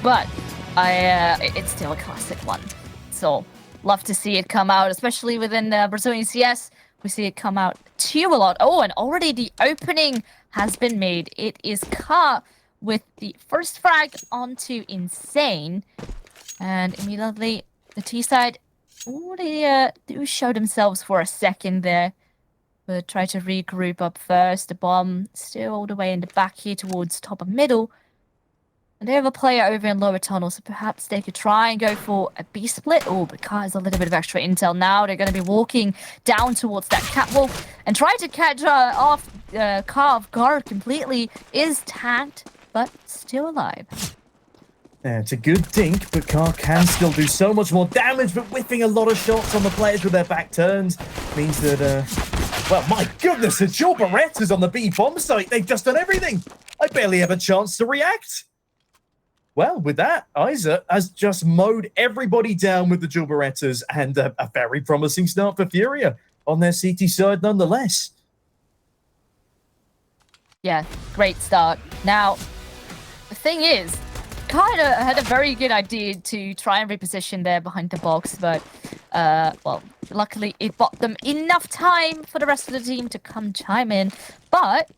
but it's still a classic one. So love to see it come out, especially within Brazilian CS. We see it come out too a lot. Oh, and already the opening has been made. It is Ka with the first frag onto Insane. And immediately the T side, they do show themselves for a second there. But try to regroup up first. The bomb still all the way in the back here towards top of middle. And they have a player over in lower tunnel, so perhaps they could try and go for a B split. Oh, but Ka has a little bit of extra intel now. They're going to be walking down towards that catwalk and try to catch off Ka off guard completely. Is tagged, but still alive. Yeah, it's a good dink, but Ka can still do so much more damage, but whiffing a lot of shots on the players with their back turns means that, well, my goodness, the Jewel Berettas on the B bomb site, they've just done everything. I barely have a chance to react. Well, with that, Isa has just mowed everybody down with the Jewel Berettas, and a very promising start for FURIA on their CT side nonetheless. Yeah, great start. Now, the thing is, kind of had a very good idea to try and reposition there behind the box, but, well, luckily it bought them enough time for the rest of the team to come chime in. But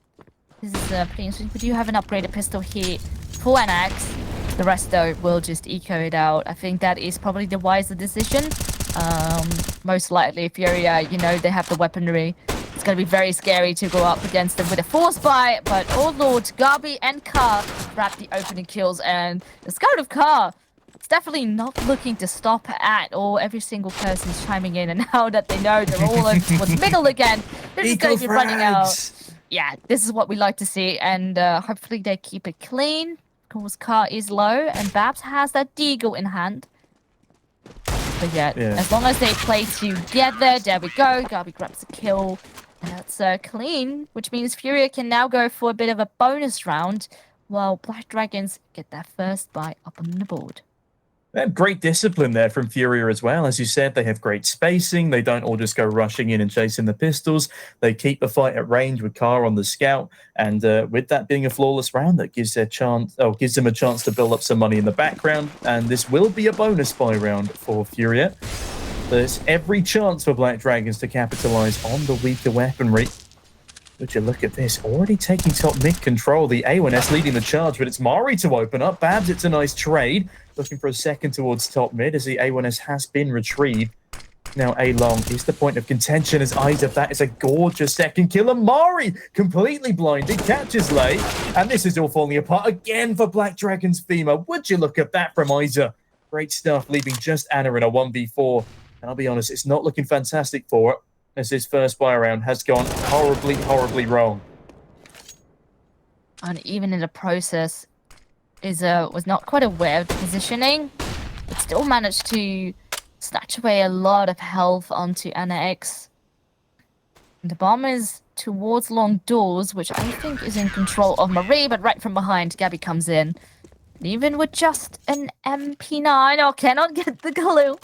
this is pretty interesting. We do have an upgraded pistol here for an axe. The rest, though, will just eco it out. I think that is probably the wiser decision. Most likely, FURIA, you know, they have the weaponry. It's going to be very scary to go up against them with a force buy, but oh lord, Gabi and Ka grab the opening kills, and the scout of Ka is definitely not looking to stop at all. Every single person's chiming in, and now that they know they're all over towards middle again, they're just going to be running out. Yeah, this is what we like to see, and hopefully they keep it clean. Of course, Ka is low, and Babs has that deagle in hand. But yeah, as long as they play together, there we go. Gabi grabs a kill. That's clean, which means FURIA can now go for a bit of a bonus round, while Black Dragons get their first buy up on the board. They have great discipline there from FURIA as well. As you said, they have great spacing. They don't all just go rushing in and chasing the pistols. They keep the fight at range with Ka on the scout. And with that being a flawless round, that gives them a chance to build up some money in the background. And this will be a bonus buy round for FURIA. There's every chance for Black Dragons to capitalize on the weaker weaponry. Would you look at this? Already taking top mid control. The A1S leading the charge, but it's Mari to open up. Babs, it's a nice trade. Looking for a second towards top mid as the A1S has been retrieved. Now A-Long is the point of contention as Isa, that is a gorgeous second kill. And Mari, completely blinded, catches late. And this is all falling apart again for Black Dragons FEMA. Would you look at that from Isa? Great stuff, leaving just Anna in a 1v4. And I'll be honest, it's not looking fantastic for it, as this first buy round has gone horribly, horribly wrong. And even in the process, was not quite aware of the positioning, but still managed to snatch away a lot of health onto Anna X. The bomb is towards long doors, which I think is in control of Marie, but right from behind, Gabi comes in. And even with just an MP9, I cannot get the glue.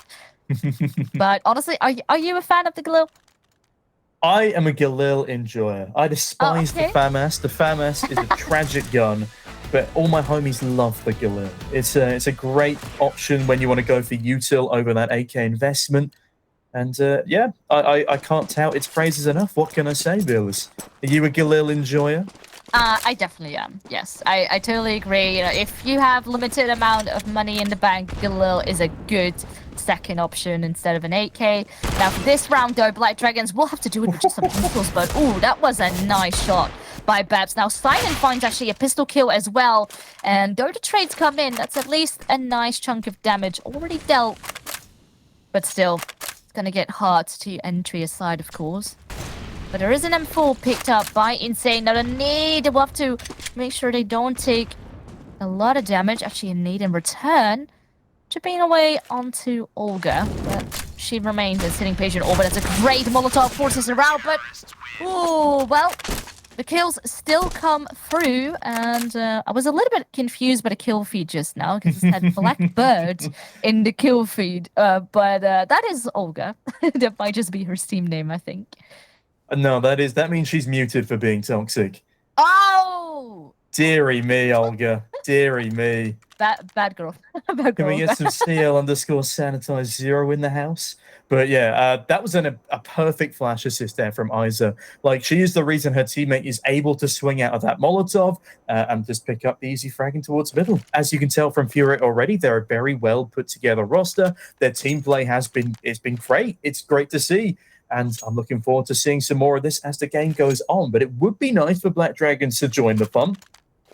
But honestly, are you a fan of the glue? I am a Galil enjoyer. I despise the FAMAS. The FAMAS is a tragic gun, but all my homies love the Galil. It's a great option when you want to go for util over that AK investment. And yeah, I can't tout its praises enough. What can I say, Bills? Are you a Galil enjoyer? I definitely am. Yes, I totally agree. You know, if you have limited amount of money in the bank, Galil is a good second option instead of an 8K. Now for this round though, Black Dragons will have to do it with just some pistols, but ooh, that was a nice shot by Babs. Now Simon finds actually a pistol kill as well, and though the trades come in, that's at least a nice chunk of damage already dealt. But still, it's gonna get hard to entry aside, of course. But there is an M4 picked up by Insane. Now the need, we'll have to make sure they don't take a lot of damage. Actually a need in return. Chipping away onto Olga, but she remains a sitting patient. Oh, but it's a great Molotov forces around, but ooh, well, the kills still come through, and I was a little bit confused by the kill feed just now because it said Blackbird in the kill feed, but that is Olga. That might just be her Steam name, I think. No, that means she's muted for being toxic. Oh, Deary me, Olga. Deary me. Bad girl. Bad Can we girl. get some CL_sanitize0 in the house? But yeah, that was a perfect flash assist there from Isa. Like, she is the reason her teammate is able to swing out of that Molotov and just pick up the easy fragging towards middle. As you can tell from FURIA already, they're a very well put together roster. Their team play it's been great. It's great to see. And I'm looking forward to seeing some more of this as the game goes on. But it would be nice for Black Dragons to join the fun.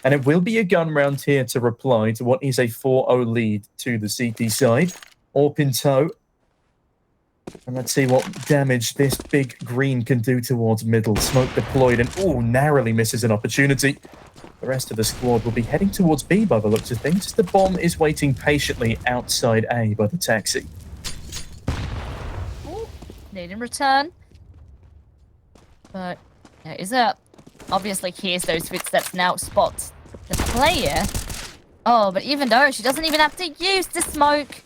And it will be a gun round here to reply to what is a 4-0 lead to the CT side. Orp in tow. And let's see what damage this big green can do towards middle. Smoke deployed and, narrowly misses an opportunity. The rest of the squad will be heading towards B by the looks of things. The bomb is waiting patiently outside A by the taxi. Need in return. But there is obviously hears those footsteps now, spots the player. Oh, but even though she doesn't even have to use the smoke,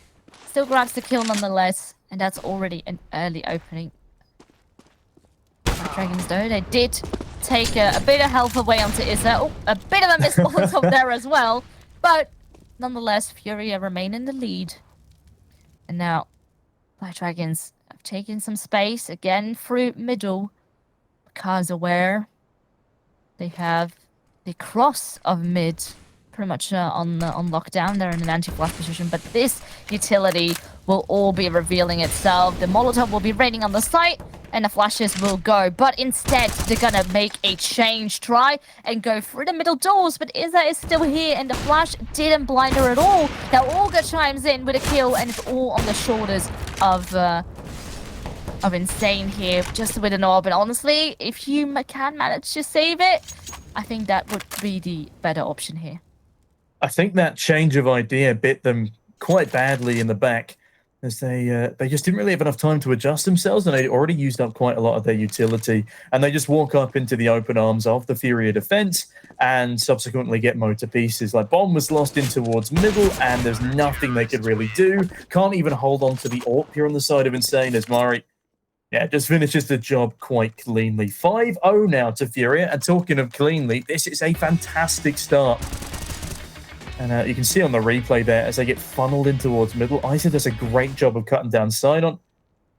still grabs the kill nonetheless. And that's already an early opening. Dragons, though, they did take a bit of health away onto Isa. Oh, a bit of a missed Molotov there as well. But nonetheless, FURIA remain in the lead. And now, Black Dragons have taken some space again through middle. Car's aware. They have the cross of mid pretty much on lockdown. They're in an anti-flash position, but this utility will all be revealing itself. The Molotov will be raining on the site, and the flashes will go. But instead, they're gonna make a change, try and go through the middle doors. But Isa is still here, and the flash didn't blind her at all. Now Olga chimes in with a kill, and it's all on the shoulders of Insane here, just with an orb. And honestly, if you can manage to save it, I think that would be the better option here. I think that change of idea bit them quite badly in the back, as they just didn't really have enough time to adjust themselves, and they'd already used up quite a lot of their utility. And they just walk up into the open arms of the FURIA defense and subsequently get mowed to pieces. Like, bomb was lost in towards middle, and there's nothing they could really do. Can't even hold on to the AWP here on the side of Insane, as Mari, just finishes the job quite cleanly. 5-0 now to FURIA, and talking of cleanly, this is a fantastic start. And you can see on the replay there, as they get funneled in towards middle, Isa does a great job of cutting down Sidon.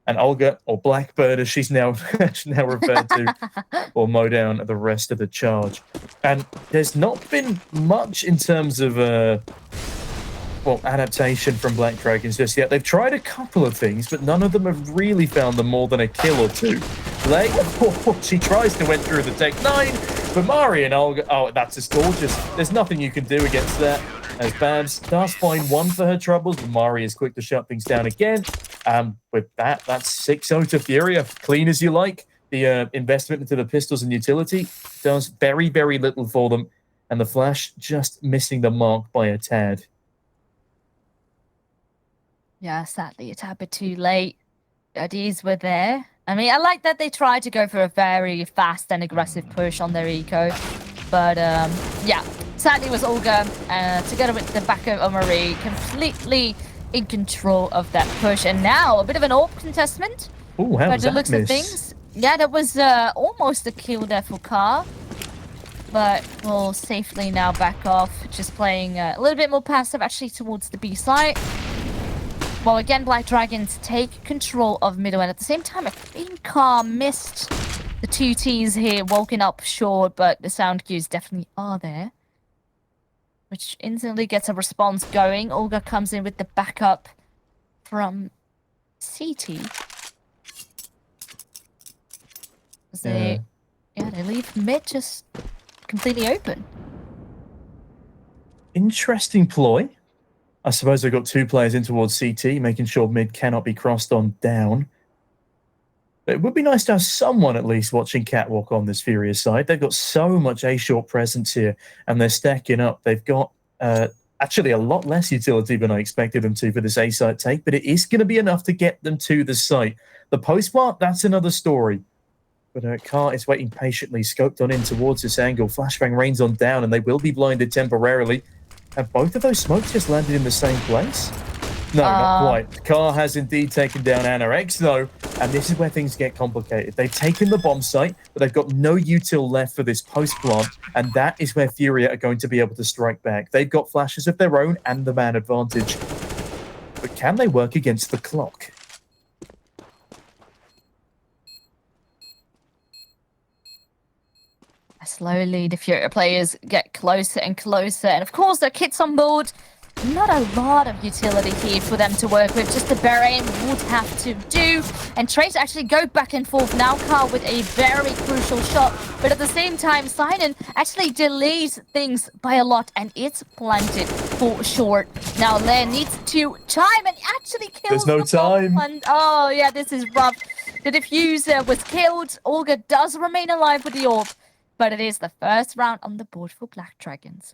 And Olga, or Blackbird as she's now referred to, will mow down the rest of the charge. And there's not been much in terms of adaptation from Black Dragons just yet. They've tried a couple of things, but none of them have really found them more than a kill or two. She tries to went through the Tech 9, but Mari and Olga, that's just gorgeous. There's nothing you can do against that. As Babs does find one for her troubles, but Mari is quick to shut things down again. With that, that's 6-0 to FURIA. Clean as you like. The investment into the pistols and utility does very, very little for them. And the flash just missing the mark by a tad. Yeah, sadly, a tad bit too late. The ideas were there. I mean, I like that they tried to go for a very fast and aggressive push on their eco. But, yeah, sadly it was Olga, together with the backup of Marie, completely in control of that push. And now, a bit of an AWP contestment. Oh, how was that looks of things. Yeah, that was almost a kill there for Car. But we'll safely now back off, just playing a little bit more passive, actually, towards the B site. Well, again, Black Dragons take control of middle, and at the same time, I think Car missed the 2 Ts here, woken up short, but the sound cues definitely are there. Which instantly gets a response going. Olga comes in with the backup from CT. They leave mid just completely open. Interesting ploy. I suppose they've got 2 players in towards CT, making sure mid cannot be crossed on down. But it would be nice to have someone at least watching Catwalk on this FURIA side. They've got so much A-short presence here, and they're stacking up. They've got actually a lot less utility than I expected them to for this A-site take, but it is going to be enough to get them to the site. The postmark, that's another story. But Car is waiting patiently, scoped on in towards this angle. Flashbang rains on down, and they will be blinded temporarily. Have both of those smokes just landed in the same place? No, not quite. Car has indeed taken down Anna X, though. And this is where things get complicated. They've taken the bomb site, but they've got no util left for this post plant, and that is where FURIA are going to be able to strike back. They've got flashes of their own and the man advantage. But can they work against the clock? Slowly, the FURIA players get closer and closer, and of course, their kits on board. Not a lot of utility here for them to work with. Just the bare aim would have to do. And Trace actually go back and forth now, Carl, with a very crucial shot. But at the same time, Sinan actually delays things by a lot, and it's planted for short. Now, Lair needs to chime and actually kills There's no the bomb. time. And, oh, yeah, this is rough. The diffuser was killed. Olga does remain alive with the orb, but it is the first round on the board for Black Dragons.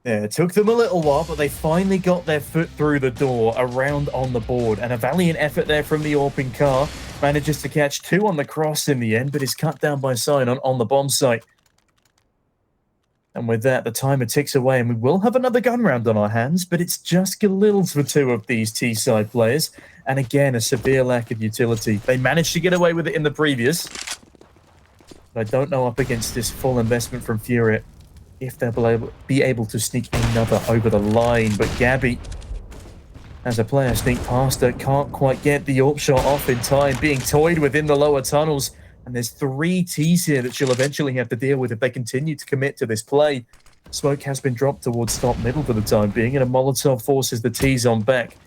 Yeah, it took them a little while, but they finally got their foot through the door, around on the board. And a valiant effort there from the Orpin car. Manages to catch 2 on the cross in the end, but is cut down by Sinan on the bomb site. And with that, the timer ticks away, and we will have another gun round on our hands, but it's just Galils for 2 of these T-side players. And again, a severe lack of utility. They managed to get away with it in the previous. But I don't know up against this full investment from FURIA if they'll be able to sneak another over the line. But Gabby, as a player, sneak past her, can't quite get the AWP shot off in time, being toyed within the lower tunnels. And there's 3 Ts here that she'll eventually have to deal with if they continue to commit to this play. Smoke has been dropped towards top middle for the time being, and a Molotov forces the Ts on back.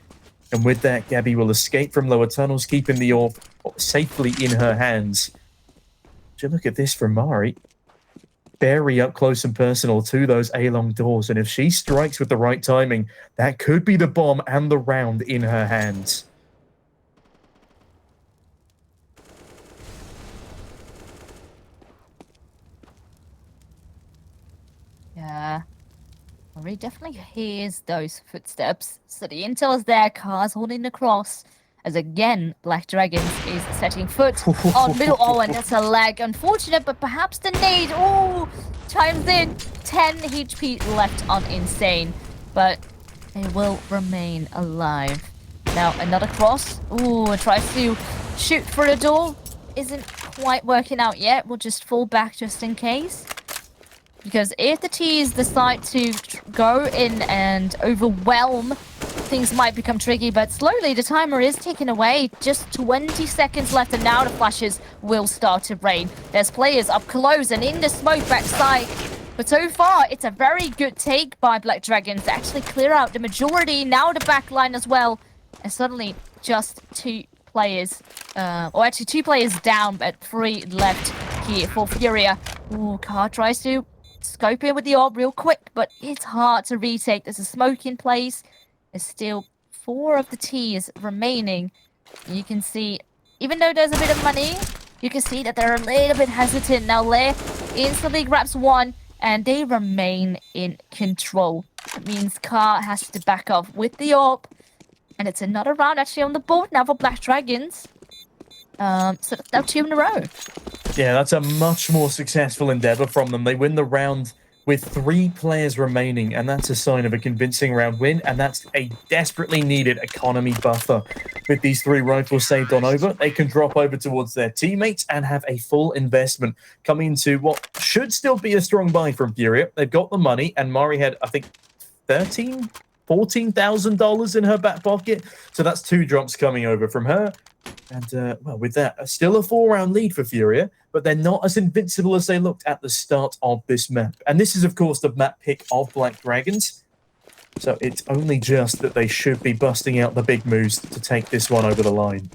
And with that, Gabby will escape from lower tunnels, keeping the AWP safely in her hands. Just look at this from Mari. Very up close and personal to those A-long doors, and if she strikes with the right timing, that could be the bomb and the round in her hands. Yeah. Mari definitely hears those footsteps. So the intel is there, cars holding the cross. As again, Black Dragons is setting foot on middle. Oh, and that's a lag. Unfortunate, but perhaps the nade. Oh, chimes in. 10 HP left on Insane, but they will remain alive. Now, another cross. Ooh, tries to shoot for the door. Isn't quite working out yet. We'll just fall back just in case. Because if the Ts decide to go in and overwhelm, things might become tricky, but slowly the timer is ticking away. Just 20 seconds left, and now the flashes will start to rain. There's players up close and in the smoke backside. But so far, it's a very good take by Black Dragons to actually clear out the majority. Now the backline as well. And suddenly, just 2 players, or actually 2 players down, but 3 left here for FURIA. Ooh, Car tries to scope in with the orb real quick, but it's hard to retake. There's a smoke in place. There's still 4 of the Ts remaining. You can see, even though there's a bit of money, you can see that they're a little bit hesitant. Now Lair instantly grabs 1, and they remain in control. That means Car has to back off with the orb, and it's another round actually on the board now for Black Dragons. So that's now 2 in a row. Yeah, that's a much more successful endeavor from them. They win the round with 3 players remaining, and that's a sign of a convincing round win, and that's a desperately needed economy buffer. With these 3 rifles saved on over, they can drop over towards their teammates and have a full investment coming into what should still be a strong buy from FURIA. They've got the money, and Mari had, I think, $14,000 in her back pocket, so that's 2 drops coming over from her. And, well, with that, still a 4-round lead for FURIA, but they're not as invincible as they looked at the start of this map. And this is, of course, the map pick of Black Dragons. So it's only just that they should be busting out the big moves to take this one over the line.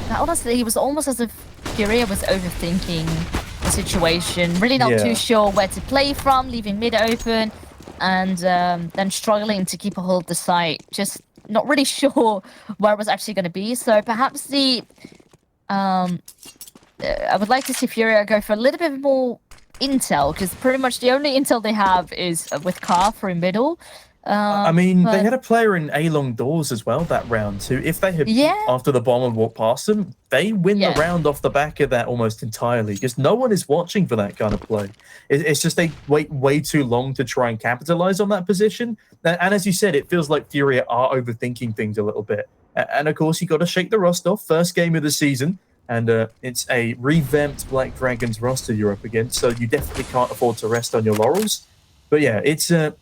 Now, honestly, it was almost as if FURIA was overthinking the situation. Really not too sure where to play from, leaving mid open, and then struggling to keep a hold of the site. Just not really sure where it was actually going to be. So perhaps the... I would like to see FURIA go for a little bit more intel, because pretty much the only intel they have is with Car through middle. I mean, they had a player in A-long doors as well that round too. If they had, after the bomb and walked past them, they win the round off the back of that almost entirely, because no one is watching for that kind of play. It's just they wait way too long to try and capitalize on that position. And as you said, it feels like FURIA are overthinking things a little bit. And of course, you got to shake the rust off. First game of the season. And it's a revamped Black Dragons roster you're up against, so you definitely can't afford to rest on your laurels. But yeah, it's a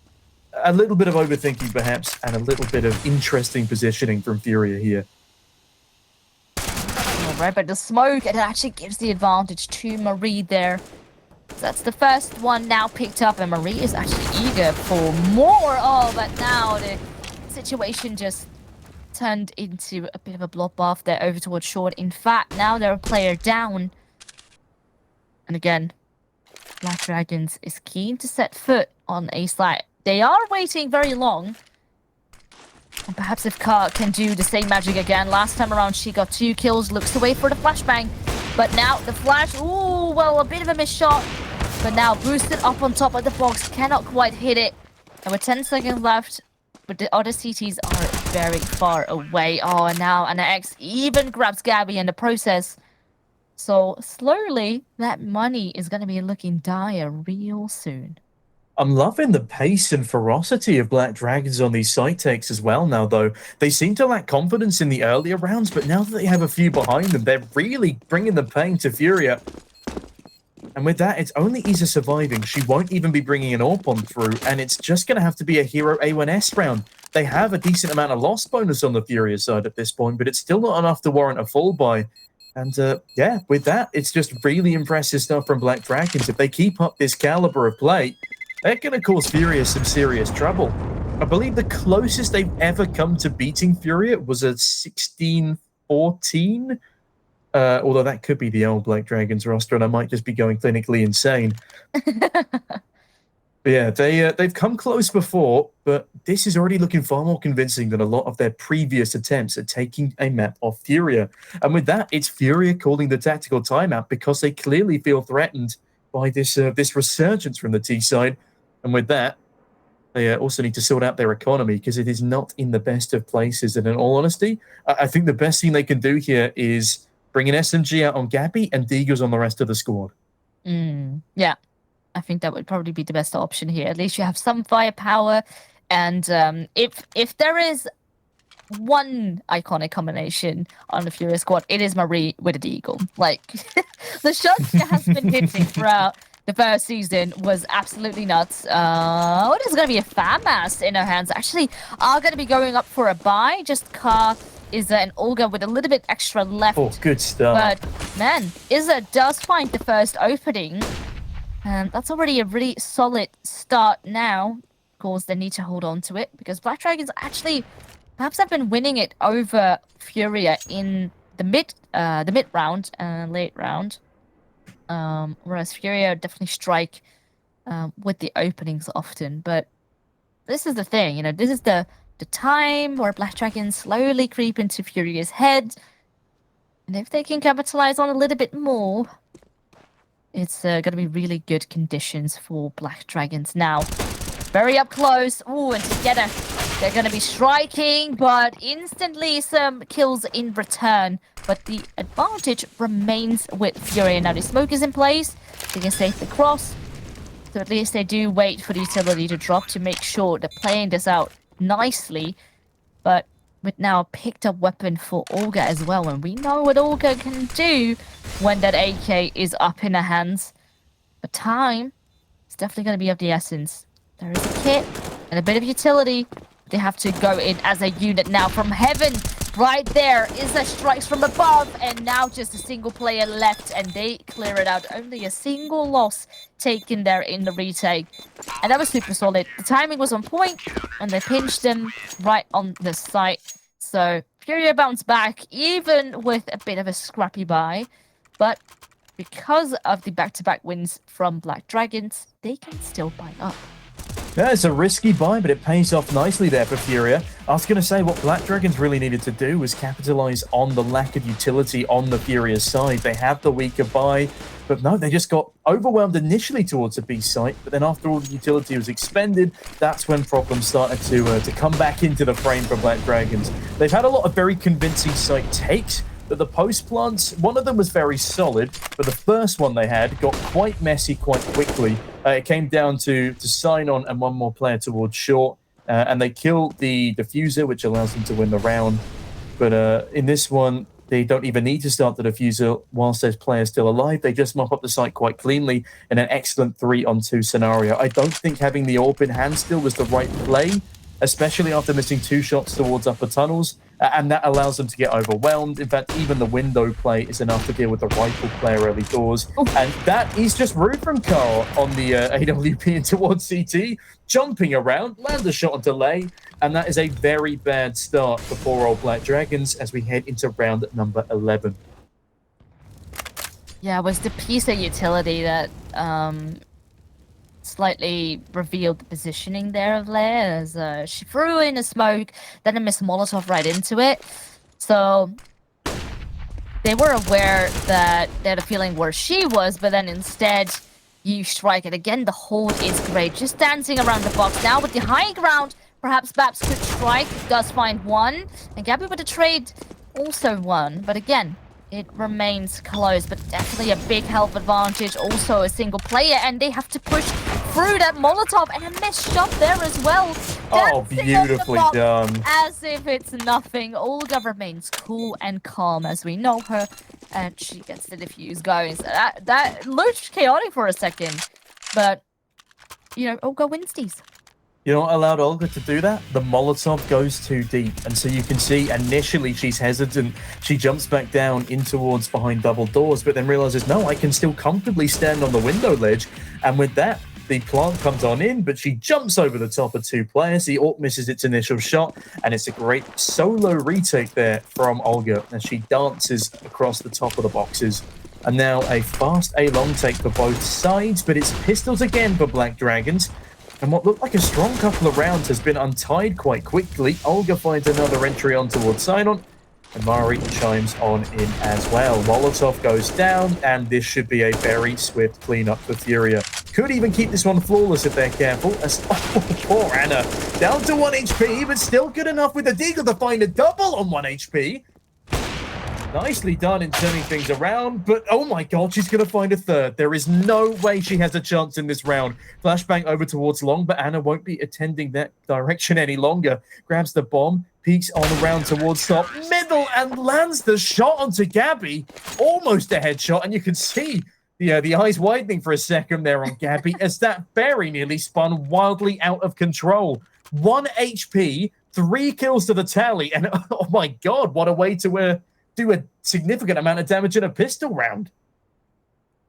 little bit of overthinking perhaps, and a little bit of interesting positioning from FURIA here. Alright, but the smoke, it actually gives the advantage to Marie there. So that's the first one now picked up, and Marie is actually eager for more. Oh, but now the situation just turned into a bit of a bloodbath there over towards short. In fact, now they're a player down. And again, Black Dragons is keen to set foot on A site. They are waiting very long. And perhaps if Car can do the same magic again. Last time around, she got 2 kills. Looks away for the flashbang. But now the flash, ooh, well, a bit of a missed shot. But now boosted up on top of the box. Cannot quite hit it. And with 10 seconds left, but the other CTs are very far away. Oh, and now Anna X even grabs Gabby in the process. So slowly, that money is going to be looking dire real soon. I'm loving the pace and ferocity of Black Dragons on these side takes as well now, though. They seem to lack confidence in the earlier rounds, but now that they have a few behind them, they're really bringing the pain to FURIA. And with that, it's only Isa surviving. She won't even be bringing an AWP on through, and it's just going to have to be a hero A1S round. They have a decent amount of loss bonus on the FURIA side at this point, but it's still not enough to warrant a full buy. And yeah, with that, it's just really impressive stuff from Black Dragons. If they keep up this caliber of play, they're going to cause FURIA some serious trouble. I believe the closest they've ever come to beating FURIA was a 16-14. Although that could be the old Black Dragons roster, and I might just be going clinically insane. But yeah, they've come close before, but this is already looking far more convincing than a lot of their previous attempts at taking a map off FURIA. And with that, it's FURIA calling the tactical timeout because they clearly feel threatened by this resurgence from the T side. And with that, they also need to sort out their economy because it is not in the best of places. And in all honesty, I think the best thing they can do here is bring an SMG out on Gabby and Deagles on the rest of the squad. Yeah, I think that would probably be the best option here. At least you have some firepower. And if there is one iconic combination on the FURIA squad, it is Marie with a Deagle. Like, the shots she has been hitting throughout the first season was absolutely nuts. What is going to be a fan mass in her hands? Actually, are going to be going up for a buy. Just Car, Izza, and Olga with a little bit extra left. Oh, good stuff. But, man, Izza does find the first opening. And that's already a really solid start now. Of course, they need to hold on to it because Black Dragons actually perhaps have been winning it over FURIA in the mid round and late round. Whereas FURIA definitely strike with the openings often. But this is the thing, you know, this is the time where Black Dragons slowly creep into FURIA's head. And if they can capitalize on a little bit more, it's going to be really good conditions for Black Dragons. Now, very up close. Ooh, and together they're going to be striking, but instantly some kills in return. But the advantage remains with FURIA. Now, the smoke is in place. They can safely cross. So at least they do wait for the utility to drop to make sure they're playing this out nicely. But with now a picked up weapon for Olga as well. And we know what Olga can do when that AK is up in her hands. But time is definitely going to be of the essence. There is a kit and a bit of utility. They have to go in as a unit now from heaven. Right there is the strikes from above. And now just a single player left. And they clear it out. Only a single loss taken there in the retake. And that was super solid. The timing was on point. And they pinched them right on the site. So FURIA bounced back even with a bit of a scrappy buy. But because of the back-to-back wins from Black Dragons, they can still buy up. Yeah, it's a risky buy, but it pays off nicely there for FURIA. I was going to say what Black Dragons really needed to do was capitalize on the lack of utility on the FURIA side. They had the weaker buy, but no, they just got overwhelmed initially towards the B site, but then after all the utility was expended, that's when problems started to come back into the frame for Black Dragons. They've had a lot of very convincing site takes, but the post plants, one of them was very solid, but the first one they had got quite messy quite quickly. It came down to sign on and one more player towards short, and they killed the diffuser, which allows them to win the round. But in this one, they don't even need to start the diffuser whilst there's players still alive. They just mop up the site quite cleanly in an excellent 3-on-2 scenario. I don't think having the AWP in hand still was the right play, especially after missing 2 shots towards upper tunnels, and that allows them to get overwhelmed. In fact, even the window play is enough to deal with the rifle player early doors. And that is just rude from Carl on the AWP and towards CT, jumping around, land a shot on delay, and that is a very bad start for poor old Black Dragons as we head into round number 11. Yeah, it was the piece of utility that slightly revealed the positioning there of Leia, as she threw in a smoke, then a Miss Molotov right into it. So they were aware that they had a feeling where she was, but then instead you strike it. Again, the hold is great. Just dancing around the box. Now with the high ground, perhaps Babs could strike, does find one, and Gabby with a trade also won. But again, it remains close, but definitely a big health advantage. Also a single player, and they have to push through that Molotov, and a missed shot there as well. Oh, Dancing beautifully on the box done. as if it's nothing. Olga remains cool and calm as we know her, and she gets the defuse going. So that looked chaotic for a second, but, you know, Olga wins these. You know what allowed Olga to do that? The Molotov goes too deep. And so you can see initially she's hesitant. She jumps back down in towards behind double doors, but then realizes, no, I can still comfortably stand on the window ledge. And with that, the plant comes on in, but she jumps over the top of 2 players. The AWP misses its initial shot, and it's a great solo retake there from Olga as she dances across the top of the boxes. And now a fast A-long take for both sides, but it's pistols again for Black Dragons. And what looked like a strong couple of rounds has been untied quite quickly. Olga finds another entry on towards Sidon, and Mari chimes on in as well. Molotov goes down, and this should be a very swift cleanup for Furia. Could even keep this one flawless if they're careful. As, oh, poor Anna. Down to 1 HP, but still good enough with the Deagle to find a double on 1 HP. Nicely done in turning things around, but oh my god, she's going to find a third. There is no way she has a chance in this round. Flashbang over towards Long, but Anna won't be attending that direction any longer. Grabs the bomb, peeks on around towards top middle, and lands the shot onto Gabby. Almost a headshot, and you can see the eyes widening for a second there on Gabby as that very nearly spun wildly out of control. 1 HP, 3 kills to the tally, and oh my god, what a way to do a significant amount of damage in a pistol round.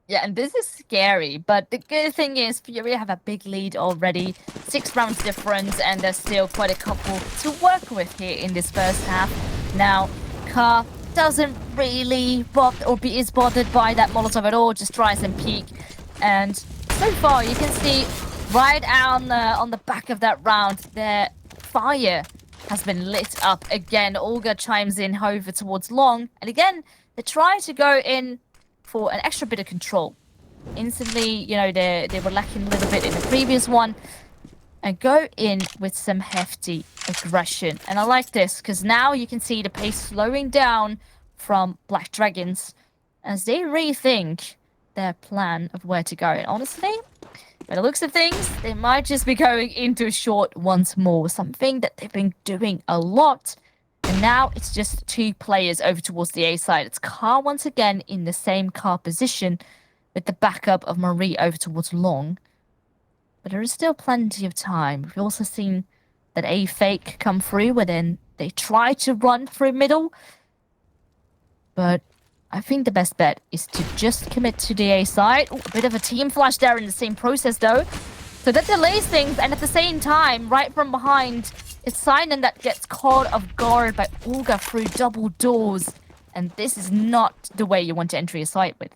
Yeah, and this is scary, but the good thing is Furia have a big lead already. 6 rounds difference, and there's still quite a couple to work with here in this first half. Now, Ka doesn't really is bothered by that Molotov at all, just tries and peek. And so far, you can see right on the back of that round, their fire has been lit up again. Olga chimes in over towards Long, and again, they try to go in for an extra bit of control. Instantly, you know, they were lacking a little bit in the previous one, and go in with some hefty aggression. And I like this, because now you can see the pace slowing down from Black Dragons as they rethink their plan of where to go. And honestly, by the looks of things, they might just be going into short once more, something that they've been doing a lot. And now it's just 2 players over towards the A side. It's Car once again in the same car position with the backup of Marie over towards Long. But there is still plenty of time. We've also seen that A fake come through where then they try to run through middle. But I think the best bet is to just commit to the A side. Ooh, a bit of a team flash there in the same process, though. So that delays things, and at the same time, right from behind, it's Simon that gets caught off guard by Olga through double doors. And this is not the way you want to enter a site with.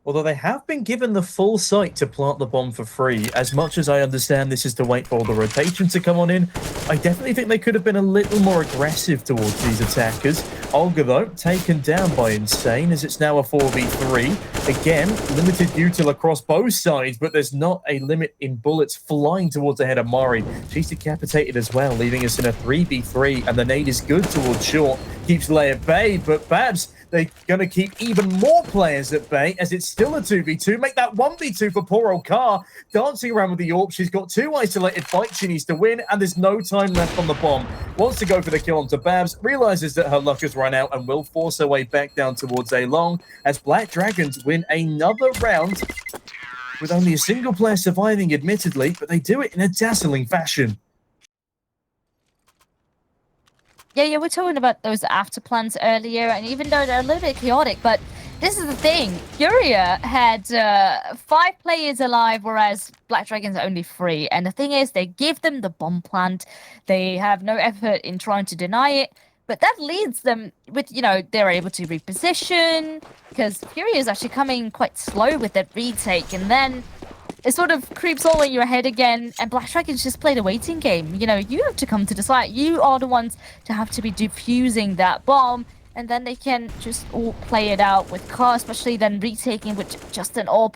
Although they have been given the full site to plant the bomb for free, as much as I understand this is to wait for all the rotation to come on in, I definitely think they could have been a little more aggressive towards these attackers. Olga, though, taken down by Insane as it's now a 4v3. Again, limited util across both sides, but there's not a limit in bullets flying towards the head of Mari. She's decapitated as well, leaving us in a 3v3, and the nade is good towards short. Keeps Lay at bay, but Babs, they're going to keep even more players at bay as it's still a 2v2. Make that 1v2 for poor old Car. Dancing around with the AWP. She's got 2 isolated fights she needs to win, and there's no time left on the bomb. Wants to go for the kill onto Babs, realizes that her luck has run out and will force her way back down towards A long as Black Dragons win another round with only a single player surviving, admittedly, but they do it in a dazzling fashion. Yeah, we're talking about those after plans earlier, and even though they're a little bit chaotic, but this is the thing. FURIA had 5 players alive, whereas Black Dragons only 3. And the thing is, they give them the bomb plant. They have no effort in trying to deny it. But that leads them with, they're able to reposition, because FURIA is actually coming quite slow with that retake. And then it sort of creeps all in your head again, and Black Dragons just play the waiting game. You have to come to the site. You are the ones to have to be defusing that bomb, and then they can just all play it out with Car, especially then retaking with just an AWP.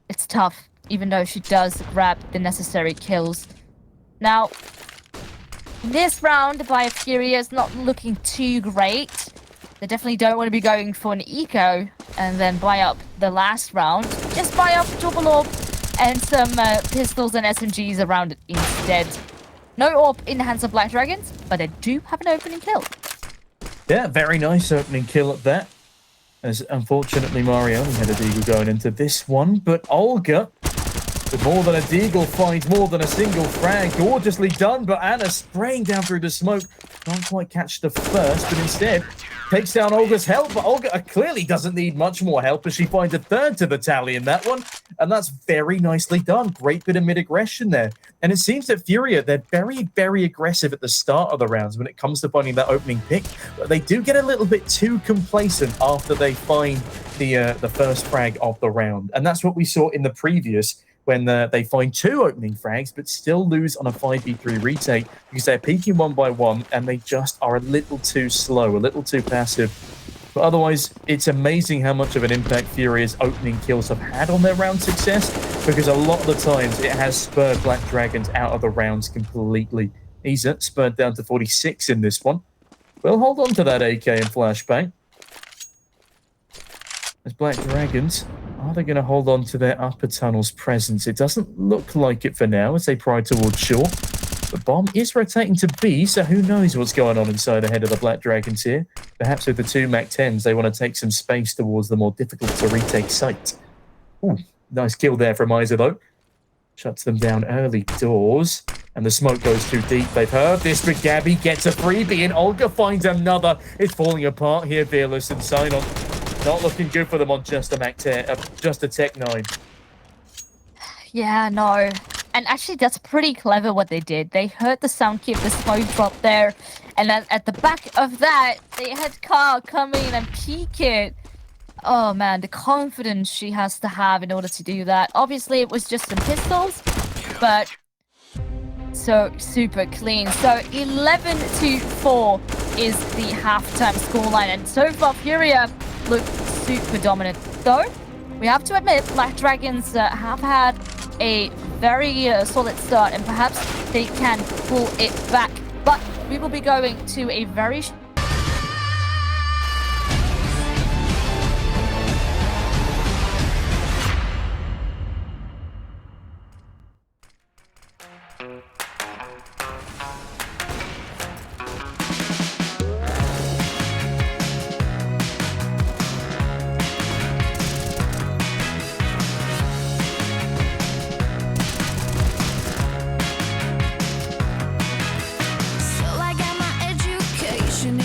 It's tough, even though she does grab the necessary kills. Now, this round by FURIA is not looking too great. They definitely don't want to be going for an eco and then buy up the last round. Just buy up double AWP and some pistols and SMGs around it instead. No AWP in the hands of Black Dragons, but they do have an opening kill. Yeah, very nice opening kill at that. As unfortunately Mario only had a deagle going into this one, but Olga, with more than a deagle, finds more than a single frag. Gorgeously done, but Anna spraying down through the smoke. Can't quite catch the first, but instead takes down Olga's help. But Olga clearly doesn't need much more help as she finds a third to the tally in that one. And that's very nicely done. Great bit of mid-aggression there. And it seems that FURIA, they're very, very aggressive at the start of the rounds when it comes to finding that opening pick. But they do get a little bit too complacent after they find the first frag of the round. And that's what we saw in the previous, when they find 2 opening frags, but still lose on a 5v3 retake because they're peeking one by one and they just are a little too slow, a little too passive. But otherwise, it's amazing how much of an impact FURIA's opening kills have had on their round success, because a lot of the times it has spurred Black Dragons out of the rounds completely. Isa spurred down to 46 in this one. We'll hold on to that AK and flashbang. As Black Dragons, are they going to hold on to their upper tunnel's presence? It doesn't look like it for now as they pry towards short. The bomb is rotating to B, so who knows what's going on inside the head of the Black Dragons here. Perhaps with the 2 MAC-10s, they want to take some space towards the more difficult to retake site. Ooh, nice kill there from Isa, though. Shuts them down early doors, and the smoke goes too deep. They've heard this, but Gabby gets a freebie, and Olga finds another. It's falling apart here, Fearless and Sign-On. Not looking good for them on just a just a Tech 9. Yeah, no. And actually, that's pretty clever what they did. They heard the sound cue of the smoke drop there, and then at the back of that, they had Car come in and peek it. Oh man, the confidence she has to have in order to do that. Obviously, it was just some pistols, but so super clean. So 11-4 is the halftime scoreline, and so far FURIA look super dominant. Though, we have to admit, Black Dragons have had a very solid start, and perhaps they can pull it back. But we will be going to a very So I got my education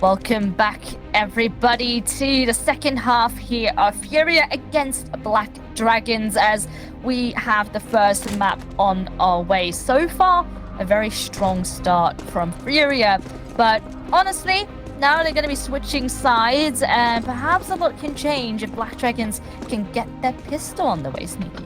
Welcome back, everybody, to the second half here of FURIA against Black Dragons, as we have the first map on our way. So far, a very strong start from FURIA, but honestly, now they're going to be switching sides, and perhaps a lot can change if Black Dragons can get their pistol on the way, Sneaky.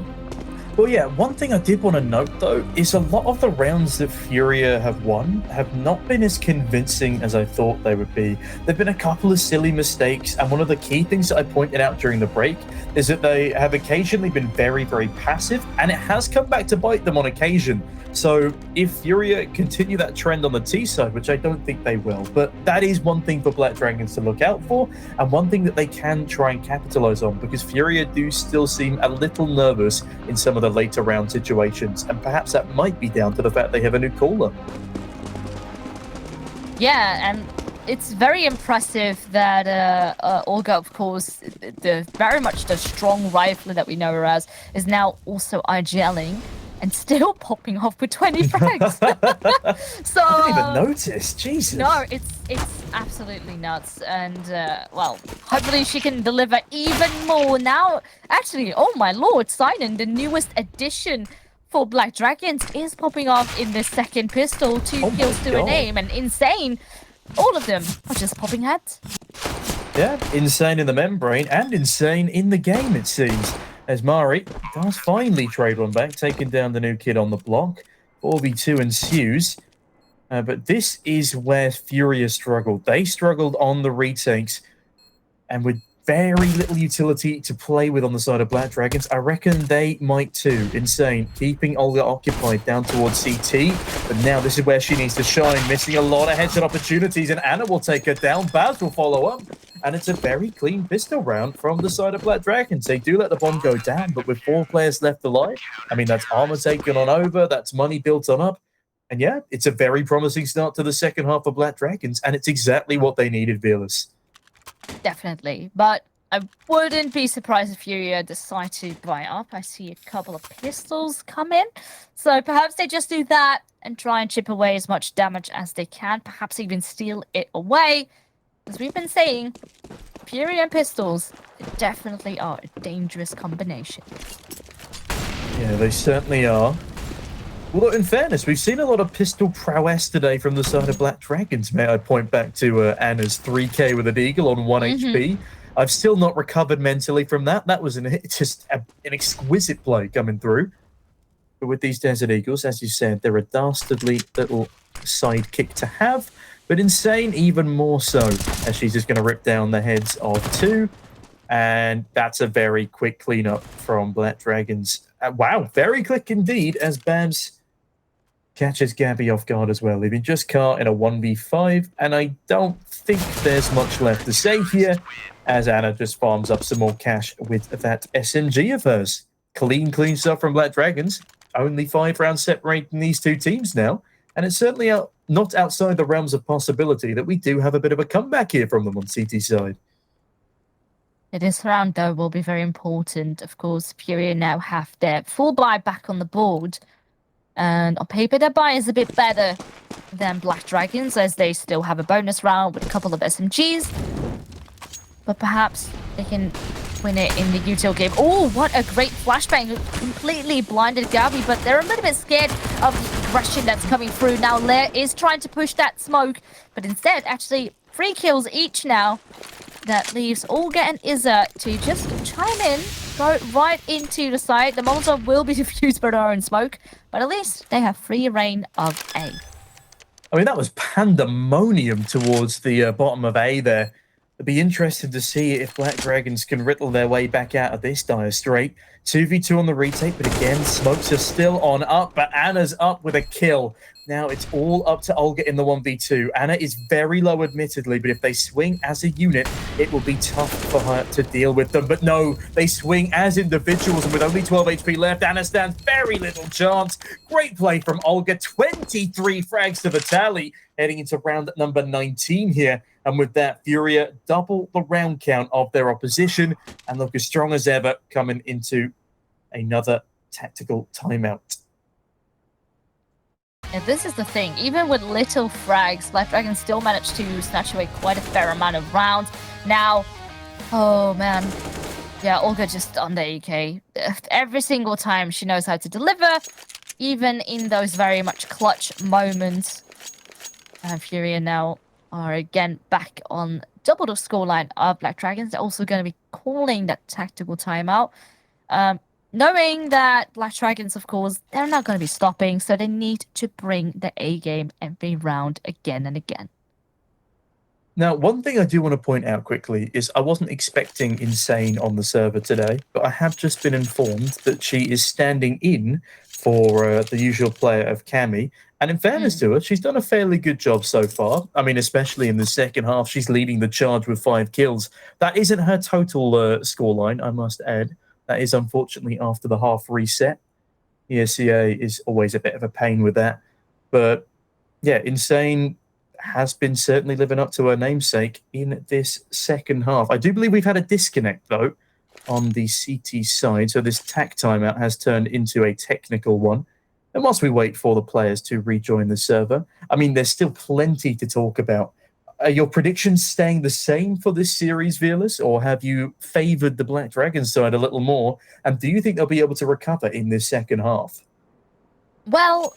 Well, yeah, one thing I did want to note, though, is a lot of the rounds that FURIA have won have not been as convincing as I thought they would be. There have been a couple of silly mistakes, and one of the key things that I pointed out during the break is that they have occasionally been very, very passive, and it has come back to bite them on occasion. So if FURIA continue that trend on the T side, which I don't think they will, but that is one thing for Black Dragons to look out for, and one thing that they can try and capitalize on, because FURIA do still seem a little nervous in some of the later round situations, and perhaps that might be down to the fact they have a new caller. Yeah, and it's very impressive that Olga, of course, very much the strong rifler that we know her as, is now also IGLing and still popping off with 20 frags. So I didn't even notice. Jesus. No, it's absolutely nuts, and well, hopefully she can deliver even more now. Actually, oh my lord, Sinan, the newest addition for Black Dragons, is popping off in the second pistol. 2 kills to an aim, and Insane, all of them are just popping heads. Yeah, Insane in the membrane and Insane in the game, it seems, as Mari does finally trade one back, taking down the new kid on the block. 4v2 ensues. But this is where FURIA struggled. They struggled on the retakes, and with very little utility to play with on the side of Black Dragons, I reckon they might too. Insane, keeping Olga occupied down towards CT, but now this is where she needs to shine, missing a lot of headshot opportunities, and Anna will take her down. Baz will follow up, and it's a very clean pistol round from the side of Black Dragons. They do let the bomb go down, but with 4 players left alive, I mean, that's armor taken on over, that's money built on up. And yeah, it's a very promising start to the second half of Black Dragons, and it's exactly what they needed, Veerless. Definitely, but I wouldn't be surprised if FURIA decide to buy up. I see a couple of pistols come in, so perhaps they just do that and try and chip away as much damage as they can, perhaps even steal it away. As we've been saying, FURIA and pistols, they definitely are a dangerous combination. Yeah, they certainly are. Well, in fairness, we've seen a lot of pistol prowess today from the side of Black Dragons. May I point back to Anna's 3k with an eagle on 1 HP. I've still not recovered mentally from that. That was just an exquisite play coming through. But with these Desert Eagles, as you said, they're a dastardly little sidekick to have. But Insane even more so, as she's just going to rip down the heads of 2. And that's a very quick cleanup from Black Dragons. Wow, very quick indeed, as Babs catches Gabby off guard as well, leaving just Car in a 1v5, and I don't think there's much left to say here, as Anna just farms up some more cash with that SMG of hers. Clean stuff from Black Dragons. Only 5 rounds separating these two teams now, and it's certainly not outside the realms of possibility that we do have a bit of a comeback here from them on CT side. This round, though, will be very important. Of course, FURIA now have their full buy back on the board. And on paper, their buy is a bit better than Black Dragons, as they still have a bonus round with a couple of SMGs. But perhaps they can win it in the util game. Oh, what a great flashbang. Completely blinded Gabi, but they're a little bit scared of the aggression that's coming through. Now, Lair is trying to push that smoke, but instead, actually, 3 kills each now. That leaves Olga and Izza to just chime in, go right into the site. The Molotov will be defused by their own smoke, but at least they have free reign of A. I mean, that was pandemonium towards the bottom of A there. It'd be interesting to see if Black Dragons can riddle their way back out of this dire strait. 2v2 on the retake, but again, smokes are still on up, but Anna's up with a kill. Now it's all up to Olga in the 1v2. Anna is very low, admittedly, but if they swing as a unit, it will be tough for her to deal with them. But no, they swing as individuals, and with only 12 HP left, Anna stands very little chance. Great play from Olga. 23 frags to the tally, heading into round number 19 here. And with that, FURIA double the round count of their opposition and look as strong as ever coming into another tactical timeout. And this is the thing, even with little frags, Black Dragon still managed to snatch away quite a fair amount of rounds. Now, oh man, yeah, Olga just on the AK. Every single time she knows how to deliver, even in those very much clutch moments. And FURIA now are again back on double the scoreline of Black Dragons. They're also going to be calling that tactical timeout. Knowing that Black Dragons, of course, they're not going to be stopping, so they need to bring the A game every round again and again. Now, one thing I do want to point out quickly is I wasn't expecting Insane on the server today, but I have just been informed that she is standing in for the usual player of Cammy. And in fairness to her, she's done a fairly good job so far. I mean, especially in the second half, she's leading the charge with 5 kills. That isn't her total scoreline, I must add. That is unfortunately after the half reset. ESCA is always a bit of a pain with that. But yeah, Insane has been certainly living up to her namesake in this second half. I do believe we've had a disconnect, though, on the CT side. So this tack timeout has turned into a technical one. And whilst we wait for the players to rejoin the server, I mean, there's still plenty to talk about. Are your predictions staying the same for this series, Veerless, or have you favoured the Black Dragon side a little more? And do you think they'll be able to recover in this second half? Well,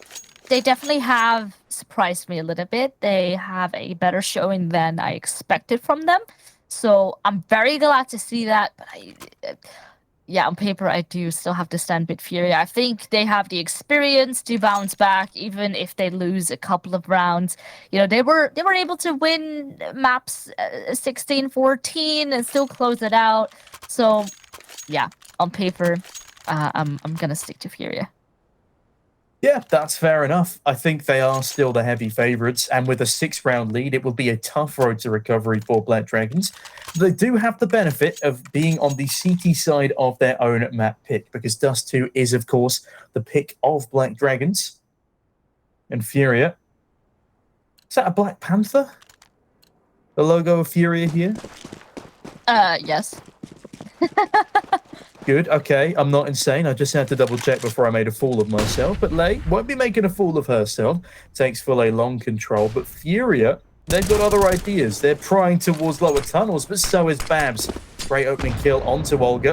they definitely have surprised me a little bit. They have a better showing than I expected from them. So I'm very glad to see that. But yeah, on paper, I do still have to stand with FURIA. I think they have the experience to bounce back, even if they lose a couple of rounds. You know, they were able to win maps 16-14 and still close it out. So, yeah, on paper, I'm gonna stick to FURIA. Yeah, that's fair enough. I think they are still the heavy favourites, and with a 6-round lead, it will be a tough road to recovery for Black Dragons. They do have the benefit of being on the CT side of their own map pick, because Dust2 is, of course, the pick of Black Dragons. And FURIA. Is that a Black Panther? The logo of FURIA here? Yes. Good, okay, I'm not insane. I just had to double check before I made a fool of myself. But Lei won't be making a fool of herself. Takes full A long control. But FURIA, they've got other ideas. They're prying towards lower tunnels, but so is Babs. Great opening kill onto Olga.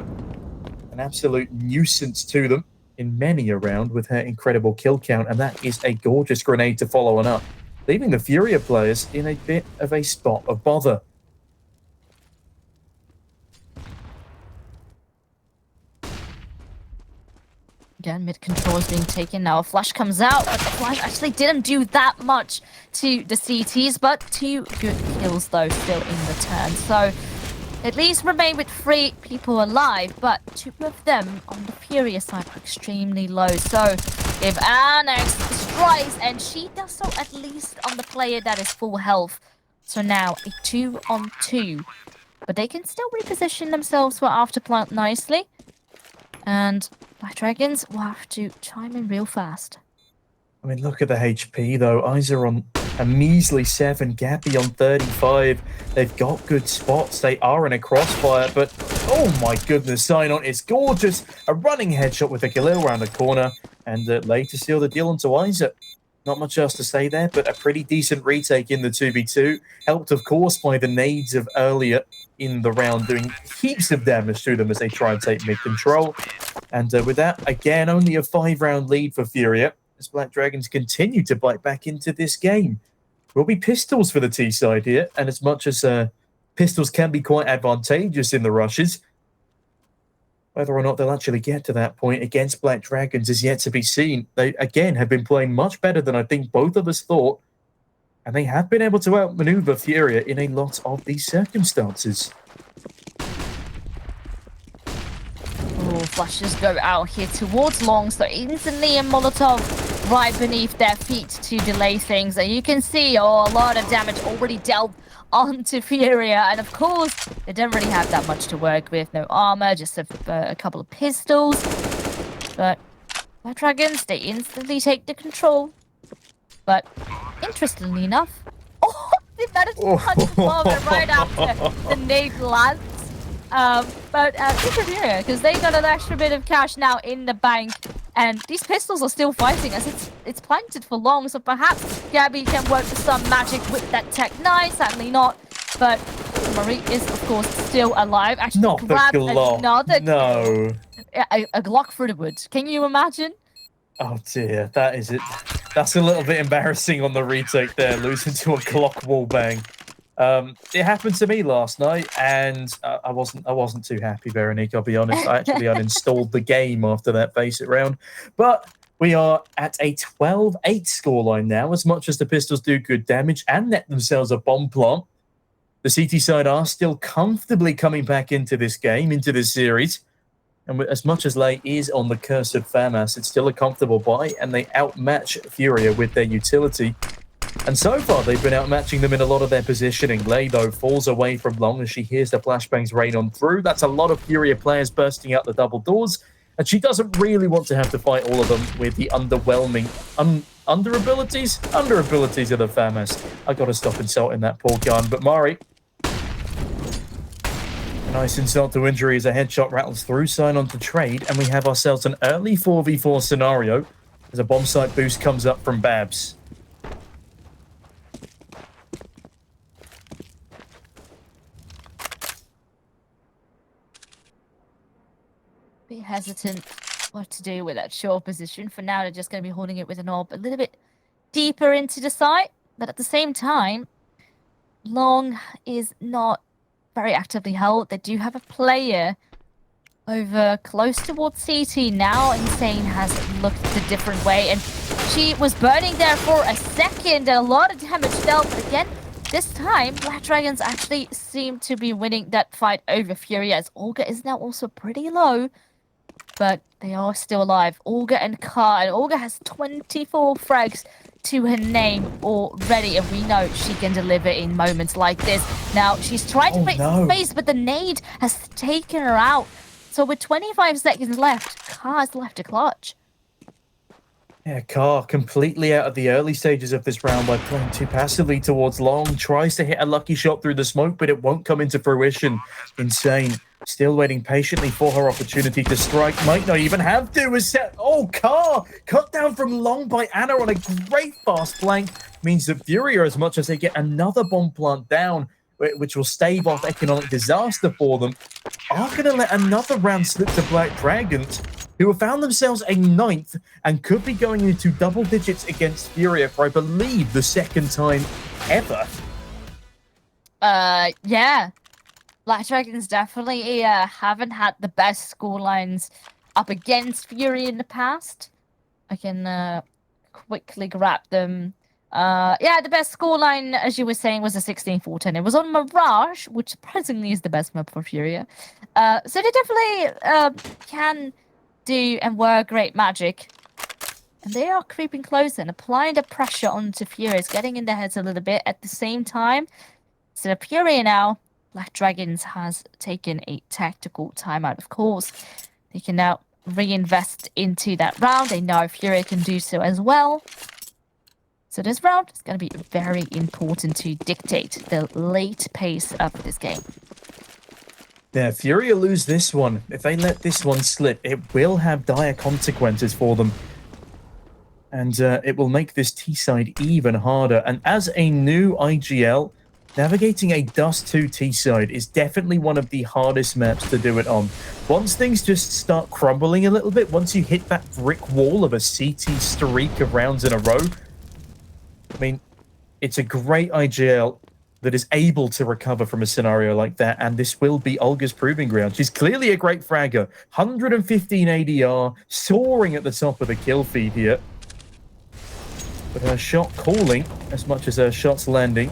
An absolute nuisance to them in many a round with her incredible kill count. And that is a gorgeous grenade to follow on up, leaving the FURIA players in a bit of a spot of bother. Again, mid control is being taken now. A flash comes out, but the flash actually didn't do that much to the CTs, but 2 good kills though still in return. So at least remain with 3 people alive, but 2 of them on the FURIA side are extremely low. So if Annex strikes, and she does so at least on the player that is full health. So now a 2-on-2, but they can still reposition themselves for afterplant nicely. And Black Dragons will have to chime in real fast. I mean, look at the HP, though. Isa on a measly 7, Gabby on 35. They've got good spots. They are in a crossfire, but oh my goodness, Sign-On is gorgeous. A running headshot with a Galil around the corner, and Lei to seal the deal onto Isa. Not much else to say there, but a pretty decent retake in the 2v2. Helped, of course, by the nades of earlier in the round, doing heaps of damage to them as they try and take mid-control. And with that, again, only a 5-round lead for FURIA, as Black Dragons continue to bite back into this game. Will be pistols for the T side here, and as much as pistols can be quite advantageous in the rushes, whether or not they'll actually get to that point against Black Dragons is yet to be seen. They, again, have been playing much better than I think both of us thought, and they have been able to outmaneuver FURIA in a lot of these circumstances. Oh, flashes go out here towards long, so instantly a Molotov right beneath their feet to delay things. And you can see, a lot of damage already dealt onto FURIA. And of course, they don't really have that much to work with. No armor, just a couple of pistols. But Black Dragons, they instantly take the control. But interestingly enough, they managed to punch the bomb right after the nade lands. But good for FURIA, because they got an extra bit of cash now in the bank. And these pistols are still fighting as it's planted for long, so perhaps Gabby can work some magic with that Tech 9, sadly not. But Marie is, of course, still alive. Actually, Not the grabbed Glock. another No. a Glock through the wood. Can you imagine? Oh dear, that is it. That's a little bit embarrassing on the retake there, losing to a Glock wallbang. It happened to me last night, and I wasn't too happy, Veronique. I'll be honest. I actually uninstalled the game after that Face It round. But we are at a 12-8 scoreline now. As much as the Pistols do good damage and net themselves a bomb plant, the CT side are still comfortably coming back into this game, into this series. And as much as Lay is on the curse of FAMAS, it's still a comfortable buy, and they outmatch FURIA with their utility. And so far, they've been outmatching them in a lot of their positioning. Lay, though, falls away from long as she hears the flashbangs rain on through. That's a lot of FURIA players bursting out the double doors, and she doesn't really want to have to fight all of them with the underwhelming under-abilities of the FAMAS. I gotta stop insulting that poor gun. But Mari, a nice insult to injury as a headshot rattles through, sign on to trade, and we have ourselves an early 4v4 scenario as a bomb site boost comes up from Babs. Be hesitant what to do with that short position. For now, they're just going to be holding it with an orb a little bit deeper into the site. But at the same time, long is not very actively held. They do have a player over close towards CT now. Insane has looked a different way, and she was burning there for a second, and a lot of damage dealt. But again, this time, Black Dragons actually seem to be winning that fight over FURIA, as Olga is now also pretty low. But they are still alive. Olga and Car, and Olga has 24 frags to her name already, and we know she can deliver in moments like this. Now, she's trying to make some space, but the nade has taken her out. So with 25 seconds left, Car's left to clutch. Yeah, Car completely out of the early stages of this round by playing too passively towards long. Tries to hit a lucky shot through the smoke, but it won't come into fruition. Insane. Still waiting patiently for her opportunity to strike. Might not even have to. Car cut down from long by Anna on a great fast flank. Means that FURIA, as much as they get another bomb plant down, which will stave off economic disaster for them, are going to let another round slip to Black Dragons, who have found themselves a 9th and could be going into double digits against FURIA for, I believe, the second time ever. Yeah. Black Dragons definitely haven't had the best score lines up against FURIA in the past. I can quickly grab them. Yeah, the best scoreline, as you were saying, was a 16-4-10. It was on Mirage, which surprisingly is the best map for FURIA. So they definitely can do and work great magic. And they are creeping closer and applying the pressure onto FURIA. It's getting in their heads a little bit at the same time. So FURIA now, Black Dragons has taken a tactical timeout, of course. They can now reinvest into that round. They know FURIA can do so as well. So this round is going to be very important to dictate the late pace of this game. Yeah, FURIA lose this one. If they let this one slip, it will have dire consequences for them. And it will make this T-side even harder. And as a new IGL, navigating a Dust2 T-side is definitely one of the hardest maps to do it on. Once things just start crumbling a little bit, once you hit that brick wall of a CT streak of rounds in a row, I mean, it's a great IGL that is able to recover from a scenario like that, and this will be Olga's proving ground. She's clearly a great fragger. 115 ADR, soaring at the top of the kill feed here. But her shot calling, as much as her shots landing,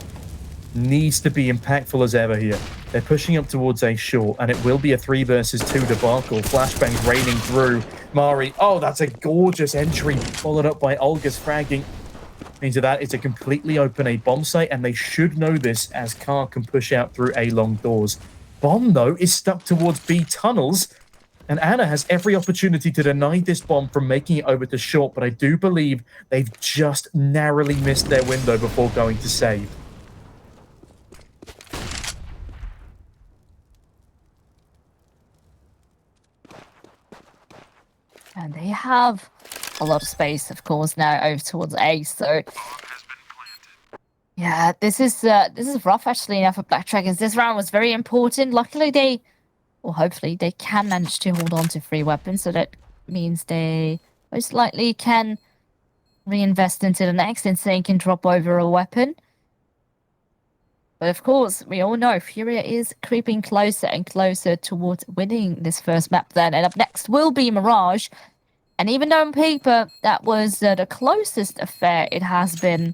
needs to be impactful as ever here. They're pushing up towards a short, and it will be a 3 versus 2 debacle. Flashbangs raining through. Mari, oh, that's a gorgeous entry, followed up by Olga's fragging. Means that it's a completely open A bomb site, and they should know this as Car can push out through A long doors. Bomb, though, is stuck towards B tunnels, and Anna has every opportunity to deny this bomb from making it over to short, but I do believe they've just narrowly missed their window before going to save. And they have a lot of space, of course, now over towards A. So yeah, this is rough actually enough for Black Dragons. This round was very important. Luckily hopefully they can manage to hold on to 3 weapons, so that means they most likely can reinvest into the next and Insane can drop over a weapon. But of course, we all know FURIA is creeping closer and closer towards winning this first map then. And up next will be Mirage. And even though on paper that was the closest affair it has been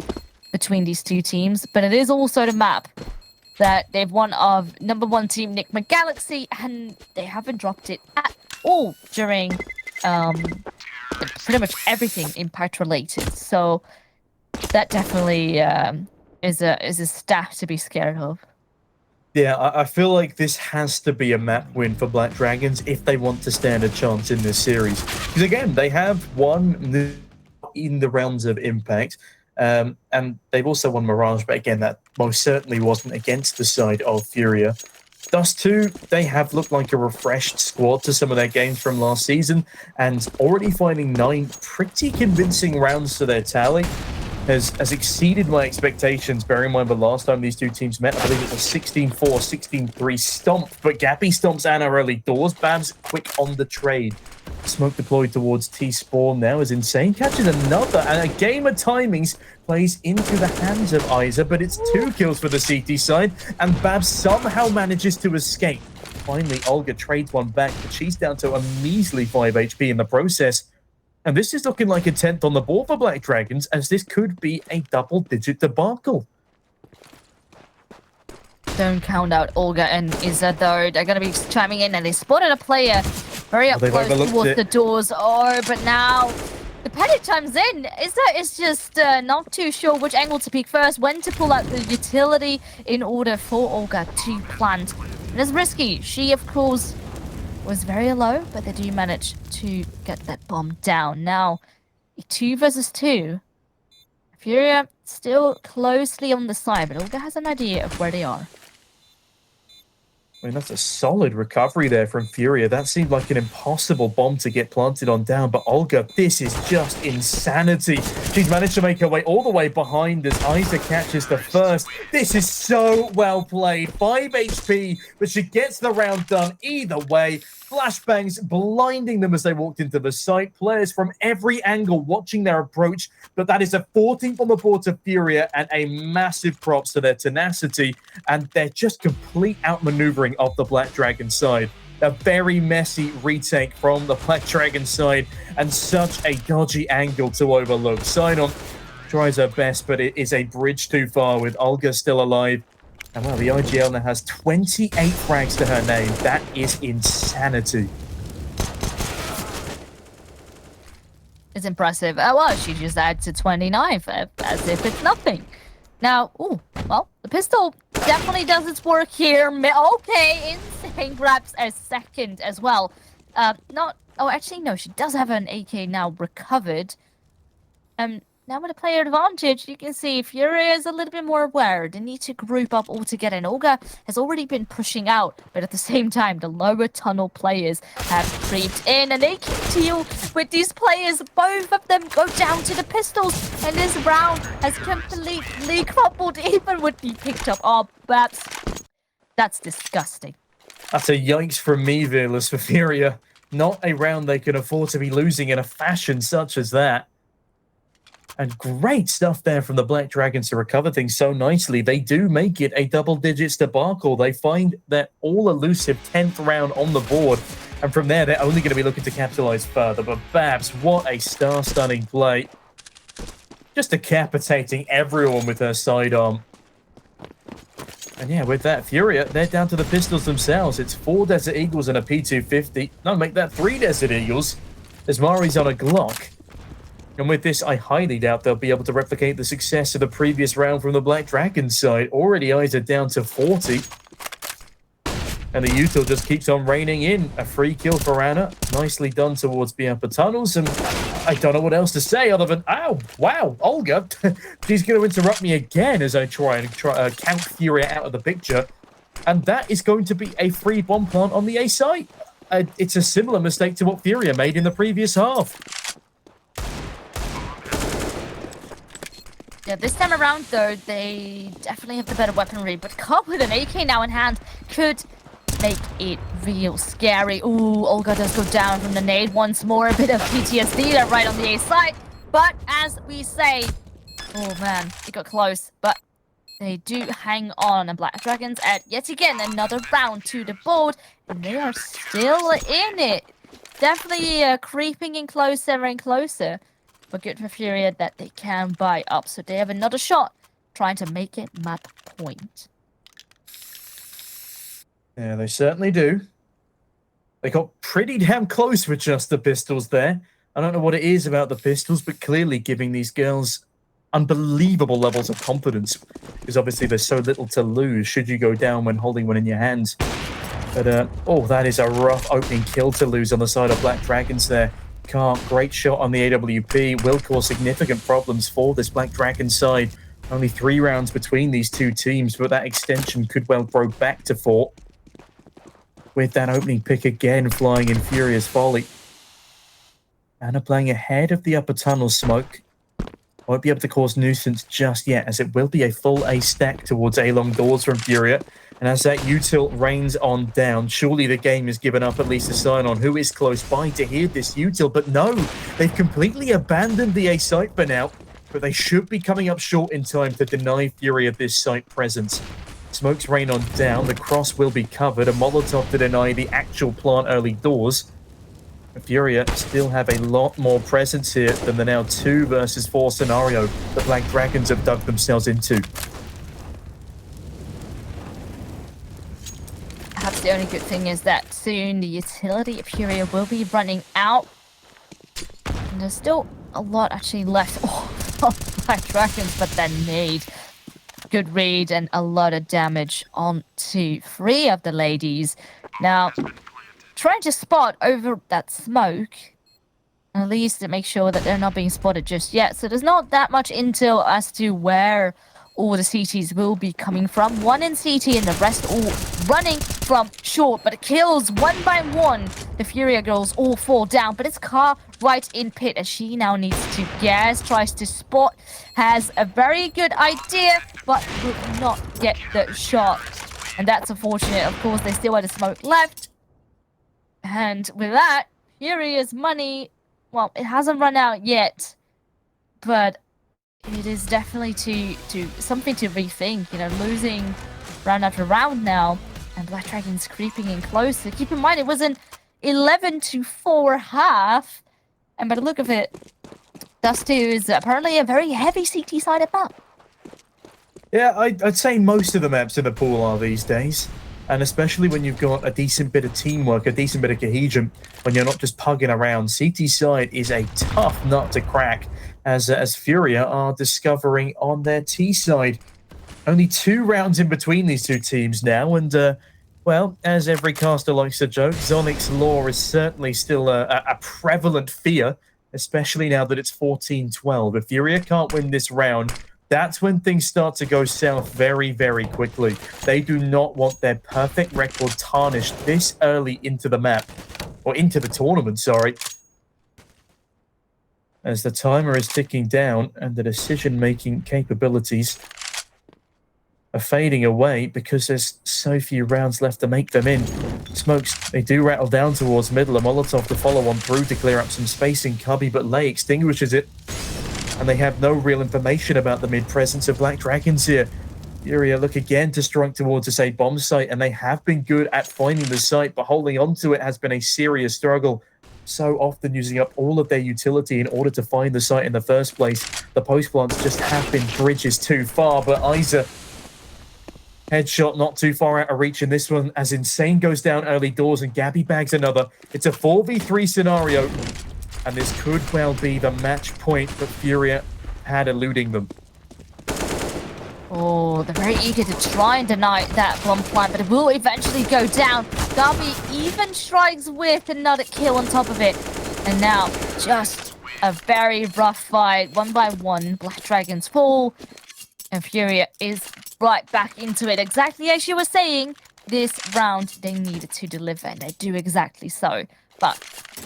between these two teams, but it is also the map that they've won of #1 team Nick McGalaxy, and they haven't dropped it at all during pretty much everything Impact related. So that definitely is a stat to be scared of. Yeah, I feel like this has to be a map win for Black Dragons if they want to stand a chance in this series. Because again, they have won in the rounds of Impact, and they've also won Mirage, but again, that most certainly wasn't against the side of FURIA. Dust2, they have looked like a refreshed squad to some of their games from last season, and already finding 9 pretty convincing rounds to their tally has exceeded my expectations. Bearing in mind the last time these two teams met, I believe it was 16-4, 16-3 stomp, but Gappy stomps Anna early doors. Babs quick on the trade. Smoke deployed towards T-Spawn now as Insane catches another, and a game of timings plays into the hands of Isa, but it's 2 kills for the CT side, and Babs somehow manages to escape. Finally, Olga trades one back, but she's down to a measly 5 HP in the process. And this is looking like a 10th on the board for Black Dragons, as this could be a double-digit debacle. Don't count out Olga and Isa, though. They're going to be chiming in, and they spotted a player very up close towards the doors. Oh, but now the panic chimes in. Isa is just not too sure which angle to peek first, when to pull out the utility in order for Olga to plant. And it's risky. She, of course, was very low, but they do manage to get that bomb down. Now, 2 versus 2. FURIA still closely on the side, but Olga has an idea of where they are. I mean, that's a solid recovery there from FURIA. That seemed like an impossible bomb to get planted on down, but Olga, this is just insanity. She's managed to make her way all the way behind as Isa catches the first. This is so well played. 5 HP, but she gets the round done either way. Flashbangs blinding them as they walked into the site. Players from every angle watching their approach, but that is a 14th on the board to FURIA, and a massive props to their tenacity, and they're just complete outmaneuvering of the Black Dragon side. A very messy retake from the Black Dragon side, and such a dodgy angle to overlook. Sidon tries her best, but it is a bridge too far with Olga still alive. And well, the IGL now has 28 frags to her name. That is insanity. It's impressive. Well, she just adds to 29 as if it's nothing. Now, well, the pistol definitely does its work here. Okay, Insane grabs a second as well. Oh, actually, no, she does have an AK now recovered. Now with a player advantage, you can see FURIA is a little bit more aware. They need to group up all together. And Olga has already been pushing out, but at the same time, the lower tunnel players have creeped in, and they can deal with these players. Both of them go down to the pistols, and this round has completely crumbled, even with the picked up. Oh, that's disgusting. That's a yikes from me, Veerless, for FURIA. Not a round they can afford to be losing in a fashion such as that. And great stuff there from the Black Dragons to recover things so nicely. They do make it a double digits debacle. They find their all-elusive 10th round on the board. And from there, they're only going to be looking to capitalize further. But Babs, what a star-stunning play. Just decapitating everyone with her sidearm. And yeah, with that, FURIA, they're down to the pistols themselves. It's 4 Desert Eagles and a P250. No, make that 3 Desert Eagles, as Mari's on a Glock. And with this, I highly doubt they'll be able to replicate the success of the previous round from the Black Dragon side. Already Isa down to 40. And the util just keeps on raining in. A free kill for Anna. Nicely done towards the upper tunnels. And I don't know what else to say other than, ow, wow, Olga. She's going to interrupt me again as I try and count FURIA out of the picture. And that is going to be a free bomb plant on the A site. it's a similar mistake to what FURIA made in the previous half. Yeah, this time around, though, they definitely have the better weaponry, but Cobb with an AK now in hand could make it real scary. Ooh, Olga does go down from the nade once more. A bit of PTSD there right on the A side. But as we say, oh man, it got close. But they do hang on, and Black Dragons add yet again another round to the board, and they are still in it. Definitely creeping in closer and closer. But good for FURIA that they can buy up, so they have another shot trying to make it map point. Yeah, they certainly do. They got pretty damn close with just the pistols there. I don't know what it is about the pistols, but clearly giving these girls unbelievable levels of confidence. Because obviously there's so little to lose should you go down when holding one in your hands. But, oh, that is a rough opening kill to lose on the side of Black Dragons there. Carr, great shot on the AWP. Will cause significant problems for this Black Dragon side. Only 3 rounds between these two teams, but that extension could well grow back to 4. With that opening pick again flying in furious volley. Anna playing ahead of the upper tunnel smoke. Won't be able to cause nuisance just yet, as it will be a full A stack towards A long doors from FURIA. And as that U-tilt rains on down, surely the game has given up at least a sign on who is close by to hear this U-tilt. But no, they've completely abandoned the A site for now. But they should be coming up short in time to deny FURIA this site presence. Smokes rain on down, the cross will be covered, a Molotov to deny the actual plant early doors. FURIA still have a lot more presence here than the now 2 versus 4 scenario that Black Dragons have dug themselves into. Perhaps the only good thing is that soon the utility of FURIA will be running out. And there's still a lot actually left. Oh, Black Dragons, but then nade. Good read and a lot of damage onto 3 of the ladies. Now, trying to spot over that smoke, at least to make sure that they're not being spotted just yet. So there's not that much intel as to where all the CTs will be coming from. 1 in CT and the rest all running from short, but it kills 1 by 1. The FURIA girls all fall down, but it's Carr right in pit as she now needs to gas, tries to spot, has a very good idea, but will not get the shot. And that's unfortunate. Of course, they still had a smoke left. And with that, FURIA's money, well, it hasn't run out yet, but it is definitely to something to rethink. You know, losing round after round now, and Black Dragons creeping in closer. Keep in mind, it was an 11-4 half, and by the look of it, Dust2 is apparently a very heavy CT-sided map. Yeah, I'd say most of the maps in the pool are these days. And especially when you've got a decent bit of teamwork, a decent bit of cohesion, when you're not just pugging around. CT side is a tough nut to crack, as FURIA are discovering on their T side. Only 2 rounds in between these two teams now, and, well, as every caster likes to joke, Zonic's law is certainly still a prevalent fear, especially now that it's 14-12. If FURIA can't win this round, that's when things start to go south very, very quickly. They do not want their perfect record tarnished this early into the map. Or into the tournament, sorry. As the timer is ticking down and the decision-making capabilities are fading away because there's so few rounds left to make them in. Smokes, they do rattle down towards middle. A Molotov to follow on through to clear up some space in Cubby, but Lay extinguishes it. And they have no real information about the mid-presence of Black Dragons here. FURIA look again to strike towards this A bomb site, and they have been good at finding the site, but holding on to it has been a serious struggle. So often using up all of their utility in order to find the site in the first place. The post plants just have been bridges too far, but Isa, headshot not too far out of reach in this one, as Insane goes down early doors and Gabby bags another. It's a 4v3 scenario. And this could well be the match point that FURIA had eluding them. Oh, they're very eager to try and deny that bomb plant, but it will eventually go down. Gabi even strikes with another kill on top of it. And now, just a very rough fight. 1 by 1, Black Dragons fall. And FURIA is right back into it. Exactly as you were saying, this round they needed to deliver, and they do exactly so. But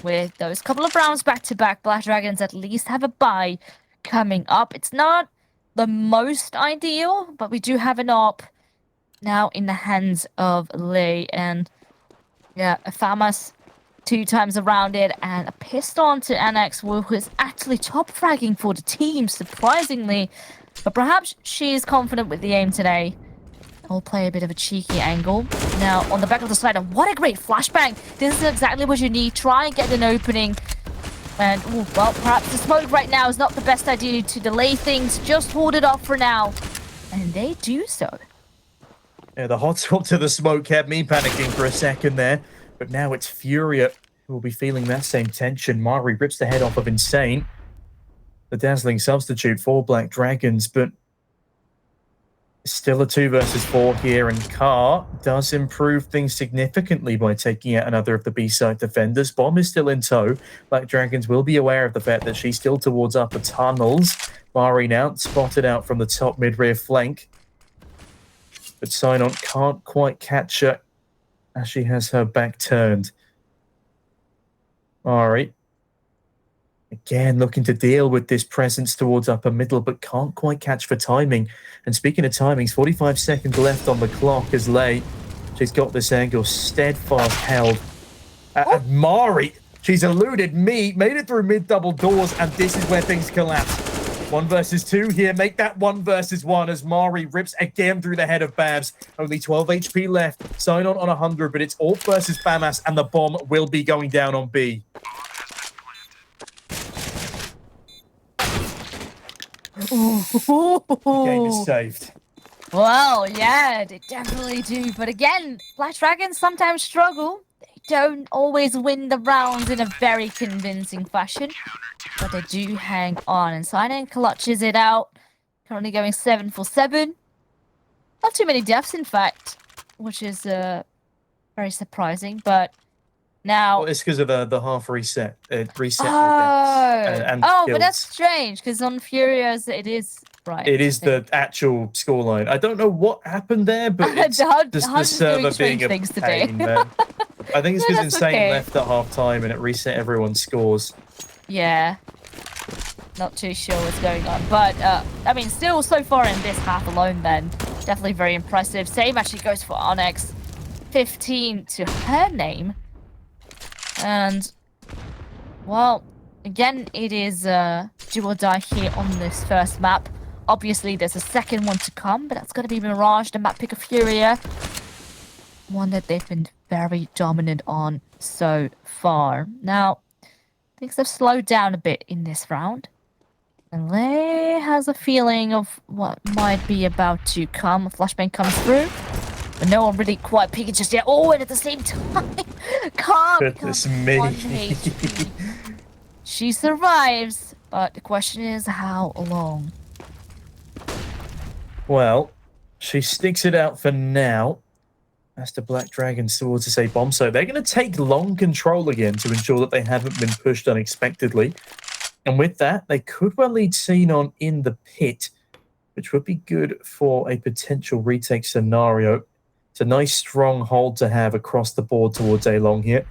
with those couple of rounds back-to-back, Black Dragons at least have a bye coming up. It's not the most ideal, but we do have an op now in the hands of Lei, and yeah, a FAMAS 2 times around it, and a pistol onto Annex, who is actually top fragging for the team, surprisingly. But perhaps she is confident with the aim today. I'll play a bit of a cheeky angle. Now, on the back of the side, and what a great flashbang! This is exactly what you need. Try and get an opening. And, ooh, well, perhaps the smoke right now is not the best idea to delay things. Just hold it off for now. And they do so. Yeah, the hot swap to the smoke kept me panicking for a second there. But now it's Furia who will be feeling that same tension. Mari rips the head off of Insane. The dazzling substitute for Black Dragons, but still a 2 versus 4 here, and Carr does improve things significantly by taking out another of the B-side defenders. Bomb is still in tow. Black Dragons will be aware of the fact that she's still towards upper tunnels. Mari now spotted out from the top mid-rear flank. But Sinon can't quite catch her as she has her back turned. Mari again looking to deal with this presence towards upper middle, but can't quite catch for timing. And speaking of timings, 45 seconds left on the clock as Lei, she's got this angle steadfast held. And Mari, she's eluded me, made it through mid-double doors, and this is where things collapse. 1 versus 2 here, make that 1 versus 1 as Mari rips again through the head of Babs. Only 12 HP left, Sinon on 100, but it's AWP versus FAMAS, and the bomb will be going down on B. The game is saved. Well, yeah, they definitely do. But again, Black Dragons sometimes struggle. They don't always win the rounds in a very convincing fashion. But they do hang on. And Sinon clutches it out. Currently going 7 for 7. Not too many deaths, in fact. Which is very surprising. But now... Well, it's because of the half reset. Reset and kills. but that's strange, because on Furia's it is right. It is the actual scoreline. I don't know what happened there, but it's just the server being a pain, man. I think it's because Insane left at half-time and it reset everyone's scores. Yeah. Not too sure what's going on. But, I mean, still so far in this half alone then, definitely very impressive. Same actually goes for Onyx. 15 to her name. And, well, again, it is do or die here on this first map. Obviously, there's a second one to come, but that's going to be Mirage, the map pick of Furia. One that they've been very dominant on so far. Now, things have slowed down a bit in this round. And Lei has a feeling of what might be about to come. A flashbang comes through. But no one really quite peeking just yet. Oh, and at the same time, Goodness me. She survives, but the question is how long? Well, she sticks it out for now. As the Black Dragons towards this A bomb, so they're going to take long control again to ensure that they haven't been pushed unexpectedly. And with that, they could well lead Sinon in the pit, which would be good for a potential retake scenario. It's a nice strong hold to have across the board towards A long here.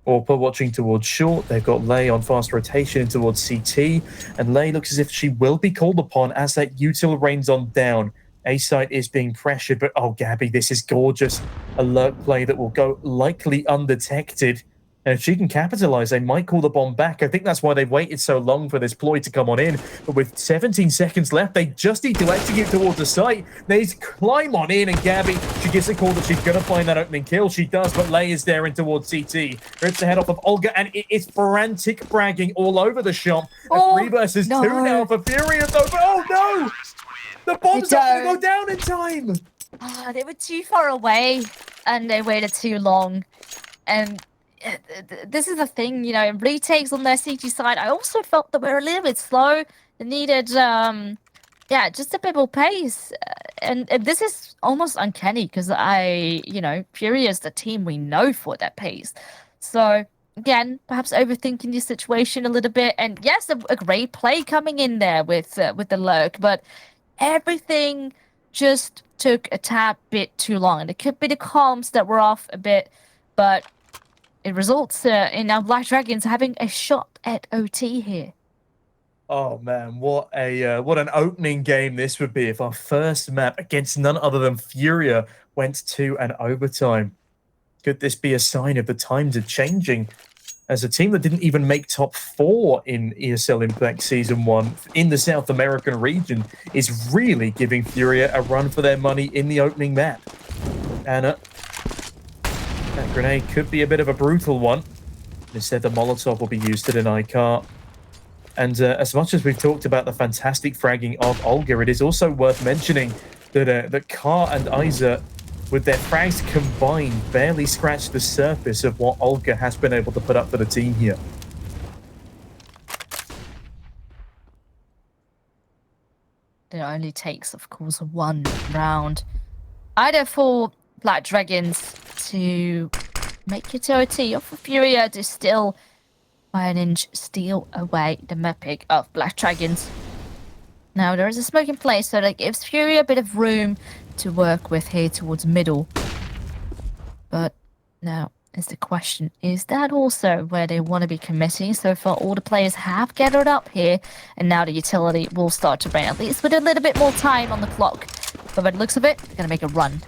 Orpa watching towards short. They've got Lei on fast rotation towards CT. And Lei looks as if she will be called upon as that util rains on down. A site is being pressured, but oh, Gabby, this is gorgeous. Alert play that will go likely undetected. And if she can capitalize, they might call the bomb back. I think that's why they've waited so long for this ploy to come on in. But with 17 seconds left, they just need to execute towards the site. They climb on in, and Gabby, she gets a call that she's going to find that opening kill. She does, but Lei is there in towards CT. Rips the head off of Olga, and it is frantic fragging all over the shop. Oh, 3 versus 2 now for Furia, though. But oh no! The bomb's not going to go down in time! They were too far away, and they waited too long. And this is the thing, you know, in retakes on their CG side, I also felt that we were a little bit slow. They needed, yeah, just a bit more pace. And this is almost uncanny because Furia is the team we know for that pace. So, again, perhaps overthinking the situation a little bit. And yes, a great play coming in there with the lurk, but everything just took a tad bit too long. And it could be the comms that were off a bit, but it results in now Black Dragons having a shot at OT here. Oh man, what an opening game this would be if our first map against none other than FURIA went to an overtime. Could this be a sign of the times are changing? As a team that didn't even make top 4 in ESL Impact Season 1 in the South American region is really giving FURIA a run for their money in the opening map. And that grenade could be a bit of a brutal one. Instead, the Molotov will be used to deny Car. And as much as we've talked about the fantastic fragging of Olga, it is also worth mentioning that Car and Isa, with their frags combined, barely scratched the surface of what Olga has been able to put up for the team here. It only takes, of course, 1 round. Either for Black Dragons to make it to OT, or for FURIA to still by an inch steal away the map pick of Black Dragons. Now, there is a smoke in place, so that gives FURIA a bit of room to work with here towards middle. But now is the question, is that also where they want to be committing? So far, all the players have gathered up here, and now the utility will start to rain, at least with a little bit more time on the clock. But by the looks of it, they're going to make a run.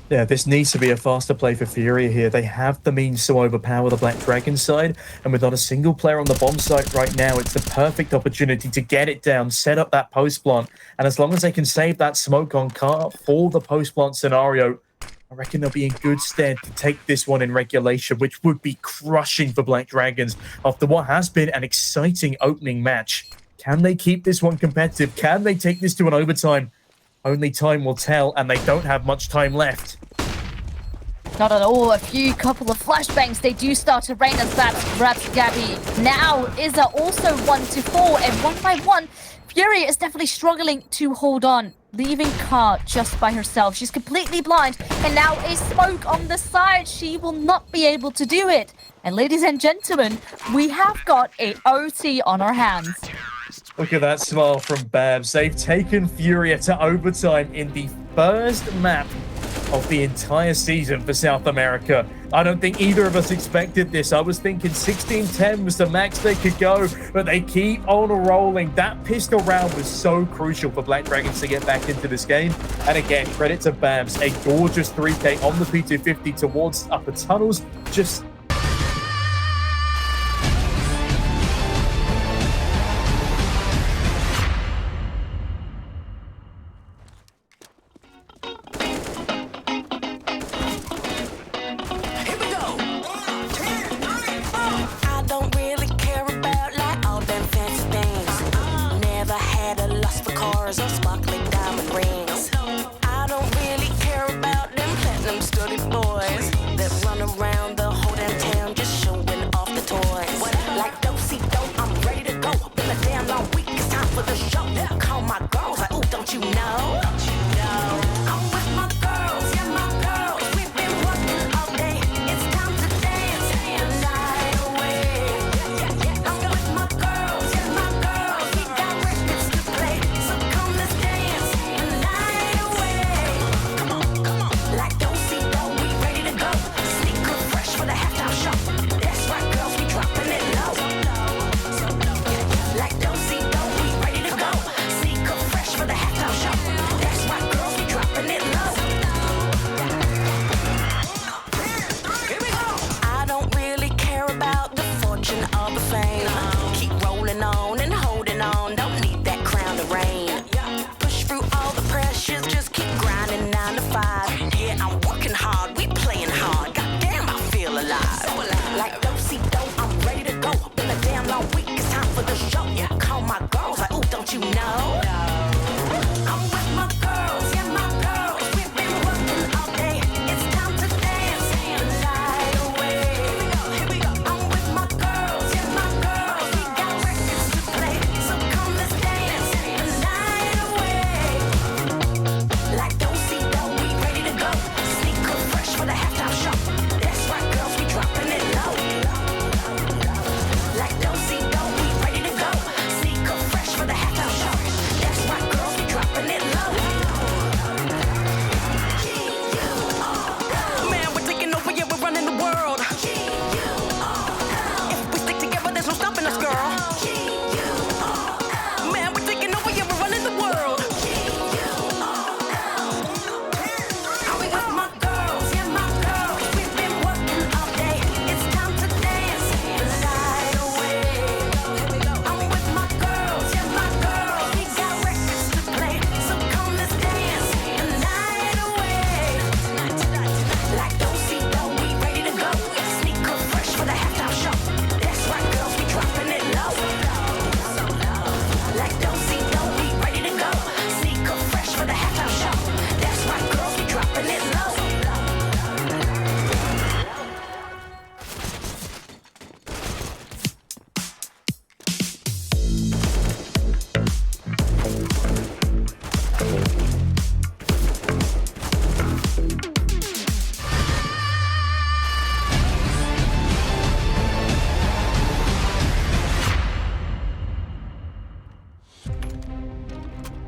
Yeah, this needs to be a faster play for FURIA here. They have the means to overpower the Black Dragon side, and with not a single player on the bomb site right now, it's the perfect opportunity to get it down, set up that post plant, and as long as they can save that smoke on Car for the post plant scenario, I reckon they'll be in good stead to take this one in regulation, which would be crushing for Black Dragons after what has been an exciting opening match. Can they keep this one competitive? Can they take this to an overtime? Only time will tell, and they don't have much time left. Not at all. A couple of flashbangs. They do start to rain as Babs grabs Gabby. Now Isa also 1-4, and 1 by 1, FURIA is definitely struggling to hold on, leaving Car just by herself. She's completely blind, and now a smoke on the side. She will not be able to do it. And ladies and gentlemen, we have got a OT on our hands. Look at that smile from Babs. They've taken FURIA to overtime in the first map of the entire season for South America. I don't think either of us expected this. I was thinking 16-10 was the max they could go, but they keep on rolling. That pistol round was so crucial for Black Dragons to get back into this game. And again, credit to Babs, a gorgeous 3K on the P250 towards upper tunnels. Just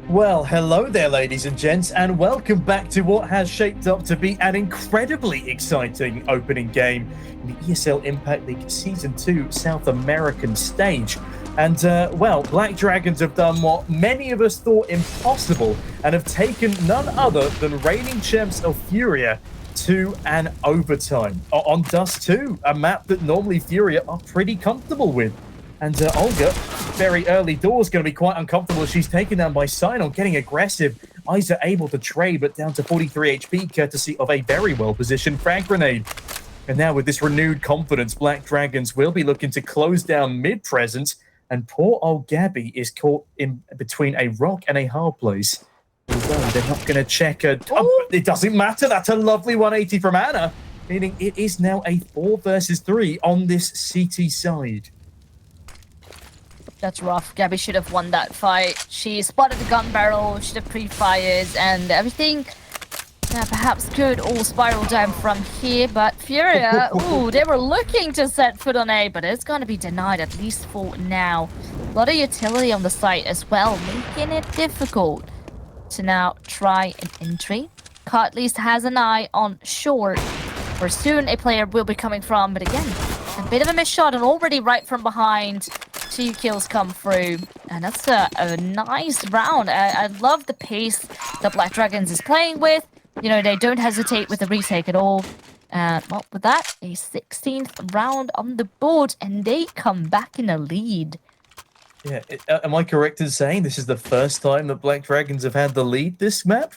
Well, hello there, ladies and gents, and welcome back to what has shaped up to be an incredibly exciting opening game in the ESL Impact League Season 2 South American stage. And, well, Black Dragons have done what many of us thought impossible and have taken none other than reigning champs of FURIA to an overtime on Dust2, a map that normally FURIA are pretty comfortable with. And Olga, very early doors, going to be quite uncomfortable as she's taken down by Sinon, getting aggressive. Isa able to trade, but down to 43 HP, courtesy of a very well-positioned frag grenade. And now with this renewed confidence, Black Dragons will be looking to close down mid-presence, and poor old Gabby is caught in between a rock and a hard place. Although they're not going to check her. Oh, it doesn't matter. That's a lovely 180 from Anna, meaning it is now a 4 versus 3 on this CT side. That's rough. Gabby should have won that fight. She spotted the gun barrel, should have pre-fires, and everything perhaps could all spiral down from here. But FURIA, ooh, they were looking to set foot on A, but it's going to be denied, at least for now. A lot of utility on the site as well, making it difficult to now try an entry. Car at least has an eye on short, where soon a player will be coming from, but again, a bit of a missed shot, and already right from behind, 2 kills come through, and that's a nice round. I love the pace that Black Dragons is playing with. You know, they don't hesitate with the retake at all. Well, with that, a 16th round on the board, and they come back in a lead. Yeah, am I correct in saying this is the first time that Black Dragons have had the lead this map?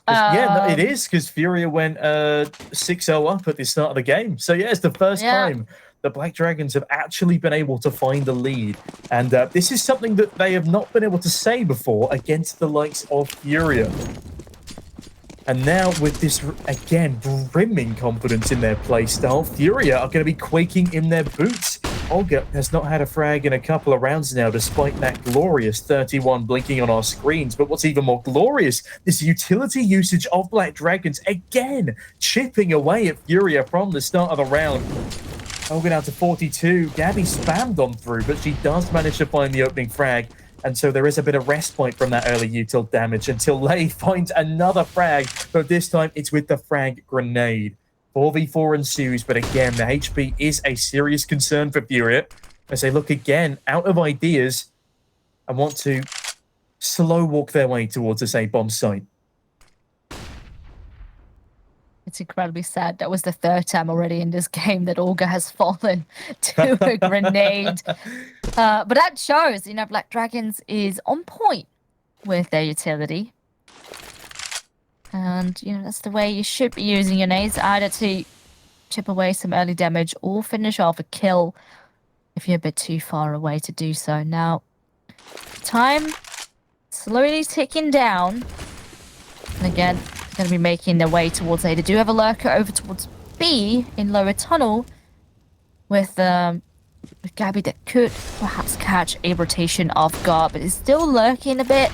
Yeah, no, it is, because FURIA went 6-0 up at the start of the game. So yeah, it's the first time the Black Dragons have actually been able to find the lead. And this is something that they have not been able to say before against the likes of FURIA. And now with this, again, brimming confidence in their playstyle, FURIA are going to be quaking in their boots. Olga has not had a frag in a couple of rounds now, despite that glorious 31 blinking on our screens. But what's even more glorious is the utility usage of Black Dragons, again, chipping away at FURIA from the start of the round. Olga down to 42. Gabby spammed on through, but she does manage to find the opening frag. And so there is a bit of respite from that early util damage until Lei finds another frag, but this time it's with the frag grenade. 4v4 ensues, but again, the HP is a serious concern for FURIA as they look again out of ideas and want to slow walk their way towards this A-bomb site. It's incredibly sad. That was the 3rd time already in this game that Olga has fallen to a grenade. But that shows, you know, Black Dragons is on point with their utility. And, you know, that's the way you should be using your nades, either to chip away some early damage or finish off a kill if you're a bit too far away to do so. Now, time slowly ticking down. And again, going to be making their way towards A. They do have a lurker over towards B in lower tunnel with Gabby that could perhaps catch a rotation off guard, but is still lurking a bit.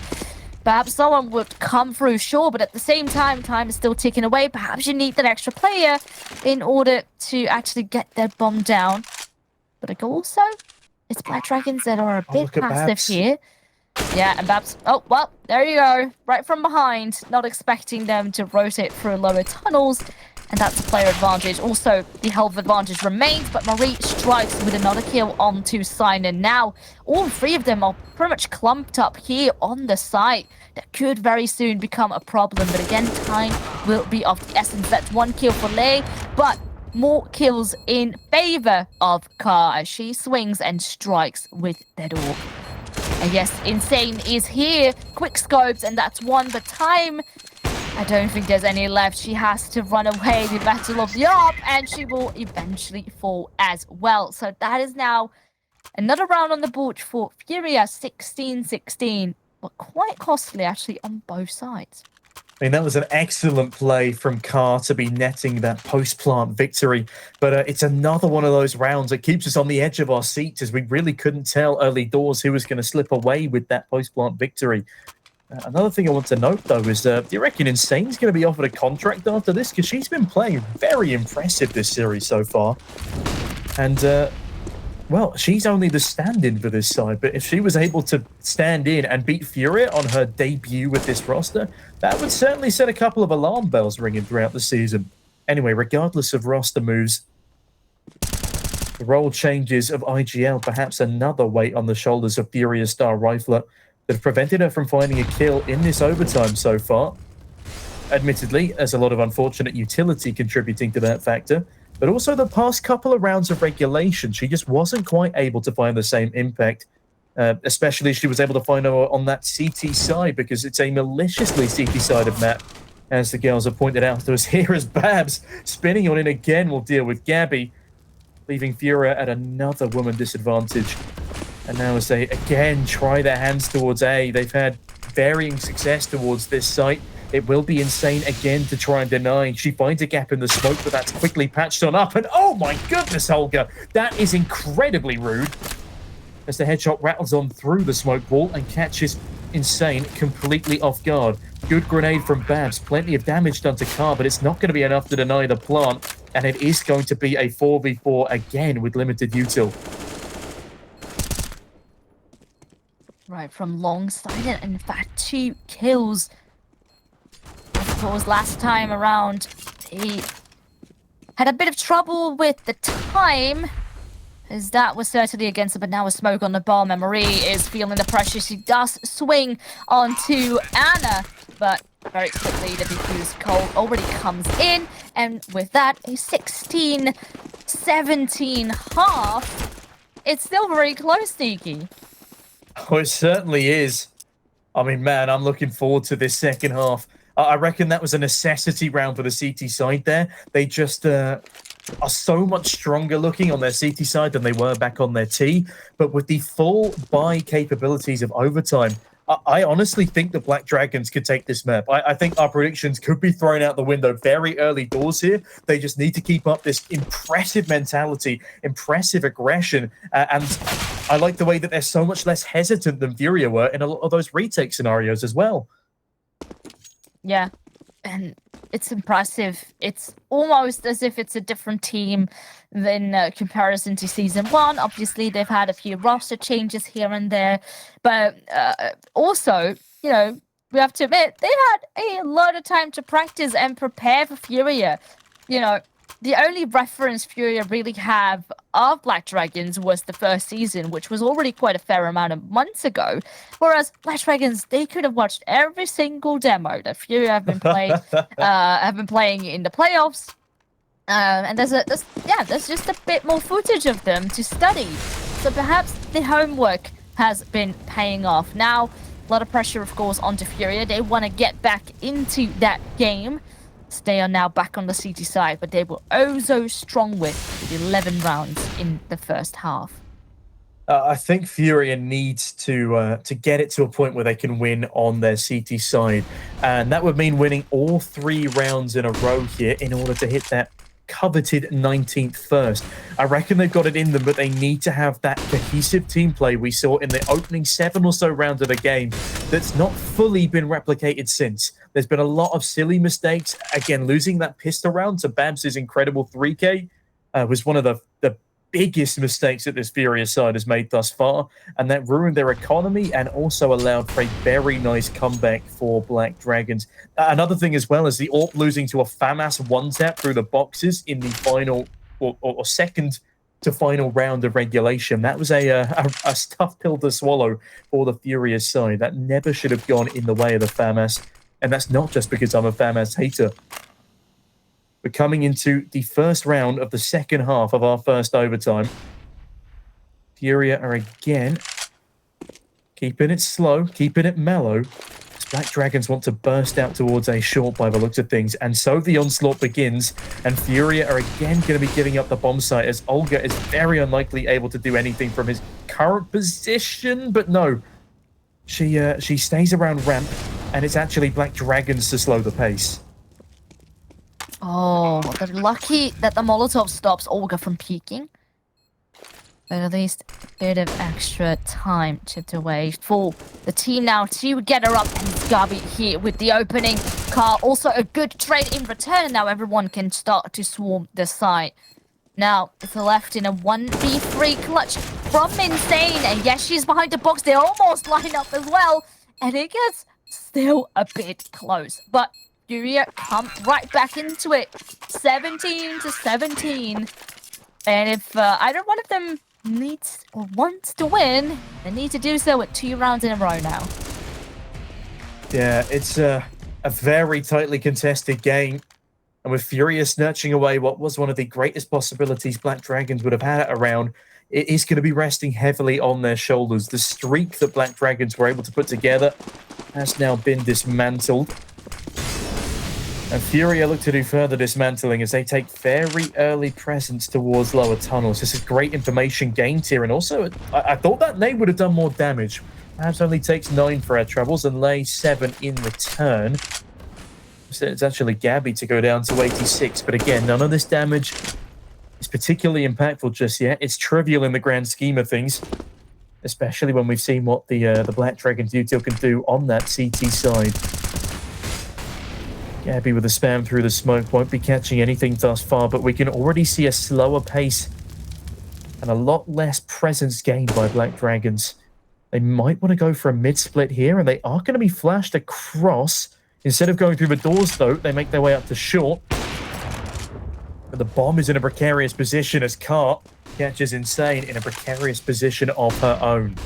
Perhaps someone would come through, sure, but at the same time, time is still ticking away. Perhaps you need that extra player in order to actually get that bomb down. But also, it's Black Dragons that are a bit passive here. Yeah, and Babs... Oh, well, there you go. Right from behind. Not expecting them to rotate through lower tunnels. And that's a player advantage. Also, the health advantage remains, but Marie strikes with another kill onto Sinon. Now, all 3 of them are pretty much clumped up here on the site. That could very soon become a problem. But again, time will be of the essence. That's 1 kill for Lei, but more kills in favor of Car as she swings and strikes with that orb. And yes, Insane is here. Quick scopes, and that's 1, but time... I don't think there's any left. She has to run away the Battle of the ARP, and she will eventually fall as well. So that is now another round on the board for FURIA, 16-16. But quite costly, actually, on both sides. I mean, that was an excellent play from Carr to be netting that post-plant victory. But it's another one of those rounds that keeps us on the edge of our seats as we really couldn't tell early doors who was going to slip away with that post-plant victory. Another thing I want to note, though, is do you reckon Insane's going to be offered a contract after this? Because she's been playing very impressive this series so far. And well, she's only the stand-in for this side, but if she was able to stand in and beat FURIA on her debut with this roster, that would certainly set a couple of alarm bells ringing throughout the season. Anyway, regardless of roster moves, the role changes of IGL, perhaps another weight on the shoulders of FURIA star rifler that have prevented her from finding a kill in this overtime so far. Admittedly, there's a lot of unfortunate utility contributing to that factor, but also the past couple of rounds of regulation, she just wasn't quite able to find the same impact. Especially she was able to find her on that CT side, because it's a maliciously CT-sided map, as the girls have pointed out to us here, as Babs spinning on in again will deal with Gabby, leaving FURIA at another woman disadvantage. And now as they again try their hands towards A, they've had varying success towards this site. It will be insane again to try and deny. She finds a gap in the smoke, but that's quickly patched on up. And oh my goodness, Olga, that is incredibly rude. As the headshot rattles on through the smoke wall and catches Insane completely off guard. Good grenade from Babs. Plenty of damage done to Car, but it's not going to be enough to deny the plant. And it is going to be a 4v4 again with limited util. Right, from long side, in fact, 2 kills. Of course, last time around, he had a bit of trouble with the time, as that was certainly against him, but now with smoke on the bomb, and Marie is feeling the pressure. She does swing onto Anna, but very quickly the diffuse cold already comes in, and with that, a 16-17 half. It's still very close, Nikki. Oh, it certainly is. I mean, man, I'm looking forward to this second half. I reckon that was a necessity round for the CT side there. They just are so much stronger looking on their CT side than they were back on their T. But with the full buy capabilities of overtime, I honestly think the Black Dragons could take this map. I think our predictions could be thrown out the window very early doors here. They just need to keep up this impressive mentality, impressive aggression. And I like the way that they're so much less hesitant than FURIA were in a lot of those retake scenarios as well. Yeah, and it's impressive. It's almost as if it's a different team than comparison to Season 1. Obviously, they've had a few roster changes here and there, but also, you know, we have to admit, they've had a lot of time to practice and prepare for FURIA. You know, the only reference FURIA really have of Black Dragons was the first season, which was already quite a fair amount of months ago. Whereas Black Dragons, they could have watched every single demo that FURIA have been playing in the playoffs. And there's just a bit more footage of them to study. So perhaps the homework has been paying off. Now, a lot of pressure, of course, onto FURIA. They want to get back into that game. They are now back on the CT side, but they were oh so strong with 11 rounds in the first half. I think FURIA needs to get it to a point where they can win on their CT side, and that would mean winning all 3 rounds in a row here in order to hit that coveted 19th first. I reckon they've got it in them, but they need to have that cohesive team play we saw in the opening 7 or so rounds of the game that's not fully been replicated since. There's been a lot of silly mistakes. Again, losing that pistol round to Babs' incredible 3K was one of the biggest mistakes that this FURIA side has made thus far, and that ruined their economy and also allowed for a very nice comeback for Black Dragons. Another thing as well is the AWP losing to a FAMAS one-tap through the boxes in the final or second to final round of regulation. That was a tough pill to swallow for the FURIA side. That never should have gone in the way of the FAMAS, and that's not just because I'm a FAMAS hater. We're coming into the first round of the second half of our first overtime. FURIA are again keeping it slow, keeping it mellow. Black Dragons want to burst out towards a short by the looks of things, and so the onslaught begins, and FURIA are again going to be giving up the bomb site, as Olga is very unlikely able to do anything from his current position, but no. She stays around ramp, and it's actually Black Dragons to slow the pace. Oh, they're lucky that the Molotov stops Olga from peeking. But at least a bit of extra time chipped away for the team now to get her up. And Gabi here with the opening. Car also a good trade in return. And now everyone can start to swarm the site. Now, it's left in a 1v3 clutch from Insane. And yes, she's behind the box. They almost line up as well. And it gets still a bit close. But FURIA come right back into it. 17-17. And if either one of them needs or wants to win, they need to do so with 2 rounds in a row now. Yeah, it's a very tightly contested game. And with FURIA snatching away what was one of the greatest possibilities Black Dragons would have had around, it is going to be resting heavily on their shoulders. The streak that Black Dragons were able to put together has now been dismantled. And FURIA look to do further dismantling as they take very early presence towards lower tunnels. This is great information gained here. And also, I thought that Lei would have done more damage. Perhaps only takes 9 for our troubles and Lei 7 in return. So it's actually Gabby to go down to 86. But again, none of this damage is particularly impactful just yet. It's trivial in the grand scheme of things, especially when we've seen what the Black Dragons util can do on that CT side. Gabby with a spam through the smoke won't be catching anything thus far, but we can already see a slower pace and a lot less presence gained by Black Dragons. They might want to go for a mid-split here, and they are going to be flashed across. Instead of going through the doors, though, they make their way up to short. But the bomb is in a precarious position as Cart catches Insane in a precarious position of her own.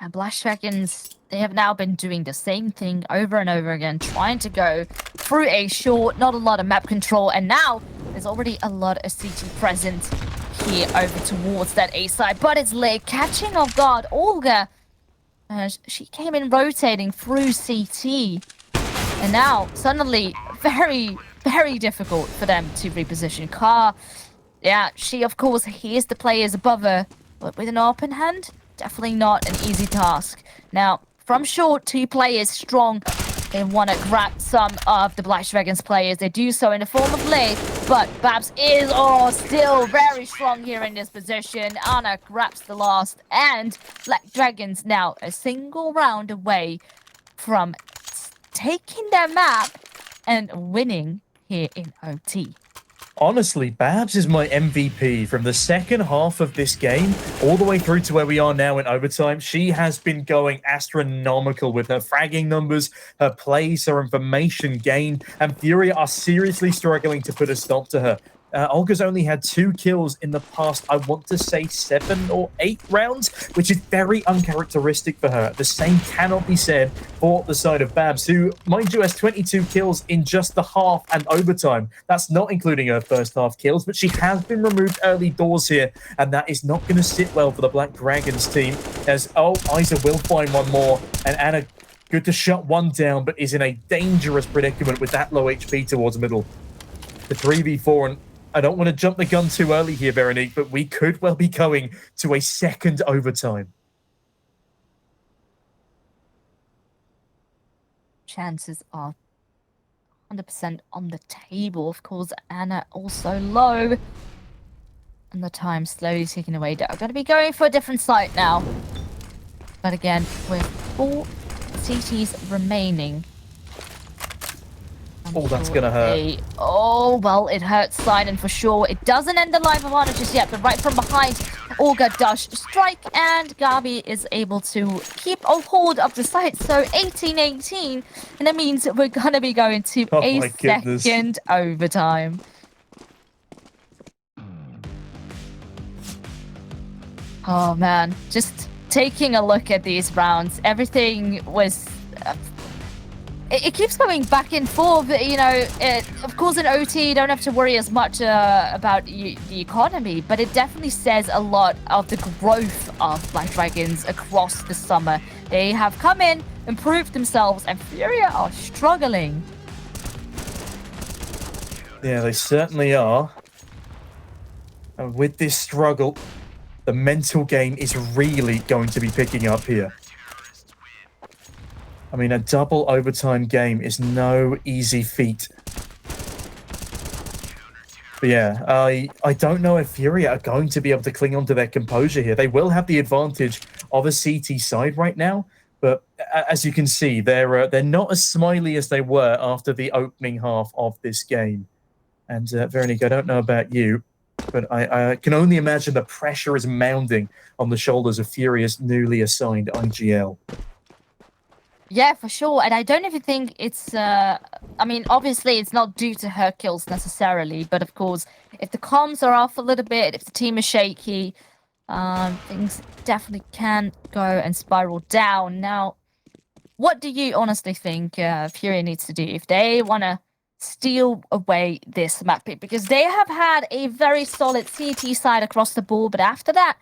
And Black Dragons, they have now been doing the same thing over and over again, trying to go through a short, not a lot of map control, and now there's already a lot of CT present here over towards that A side, but it's Lei catching off guard Olga. She came in rotating through CT, and now suddenly very, very difficult for them to reposition. Car, yeah, she of course hears the players above her, but with an open hand, definitely not an easy task. Now, from short, 2 players strong. They want to grab some of the Black Dragons players. They do so in the form of Lei, but Babs is still very strong here in this position. Anna grabs the last, and Black Dragons now a single round away from taking their map and winning here in OT. Honestly, Babs is my MVP from the second half of this game all the way through to where we are now in overtime. She has been going astronomical with her fragging numbers, her plays, her information gained, and FURIA are seriously struggling to put a stop to her. Olga's only had 2 kills in the past, I want to say 7 or 8 rounds, which is very uncharacteristic for her. The same cannot be said for the side of Babs, who, mind you, has 22 kills in just the half and overtime. That's not including her first half kills, but she has been removed early doors here, and that is not going to sit well for the Black Dragons team, as, Isa will find one more, and Anna good to shut one down, but is in a dangerous predicament with that low HP towards middle. The 3v4, and I don't want to jump the gun too early here, Veronique, but we could well be going to a second overtime. Chances are 100% on the table. Of course, Anna also low. And the time slowly ticking away. They're going to be going for a different site now. But again, with 4 CTs remaining. That's gonna hurt. Well, it hurts Sidon for sure. It doesn't end the life of Honor just yet, but right from behind, Olga does strike, and Gabi is able to keep a hold of the site. So 18-18, and that means we're gonna be going to a second overtime. Oh man, just taking a look at these rounds, everything was... It keeps going back and forth, you know. Of course, in OT, you don't have to worry as much about the economy, but it definitely says a lot of the growth of Black Dragons across the summer. They have come in, improved themselves, and FURIA are struggling. Yeah, they certainly are. And with this struggle, the mental game is really going to be picking up here. I mean, a double overtime game is no easy feat. But yeah, I don't know if FURIA are going to be able to cling on to their composure here. They will have the advantage of a CT side right now, but as you can see, they're not as smiley as they were after the opening half of this game. And Veronique, I don't know about you, but I can only imagine the pressure is mounting on the shoulders of FURIA's newly assigned IGL. Yeah, for sure. And I don't even think it's, I mean, obviously it's not due to her kills necessarily, but of course, if the comms are off a little bit, if the team is shaky, things definitely can go and spiral down. Now, what do you honestly think FURIA needs to do if they want to steal away this map pick? Because they have had a very solid CT side across the board, but after that,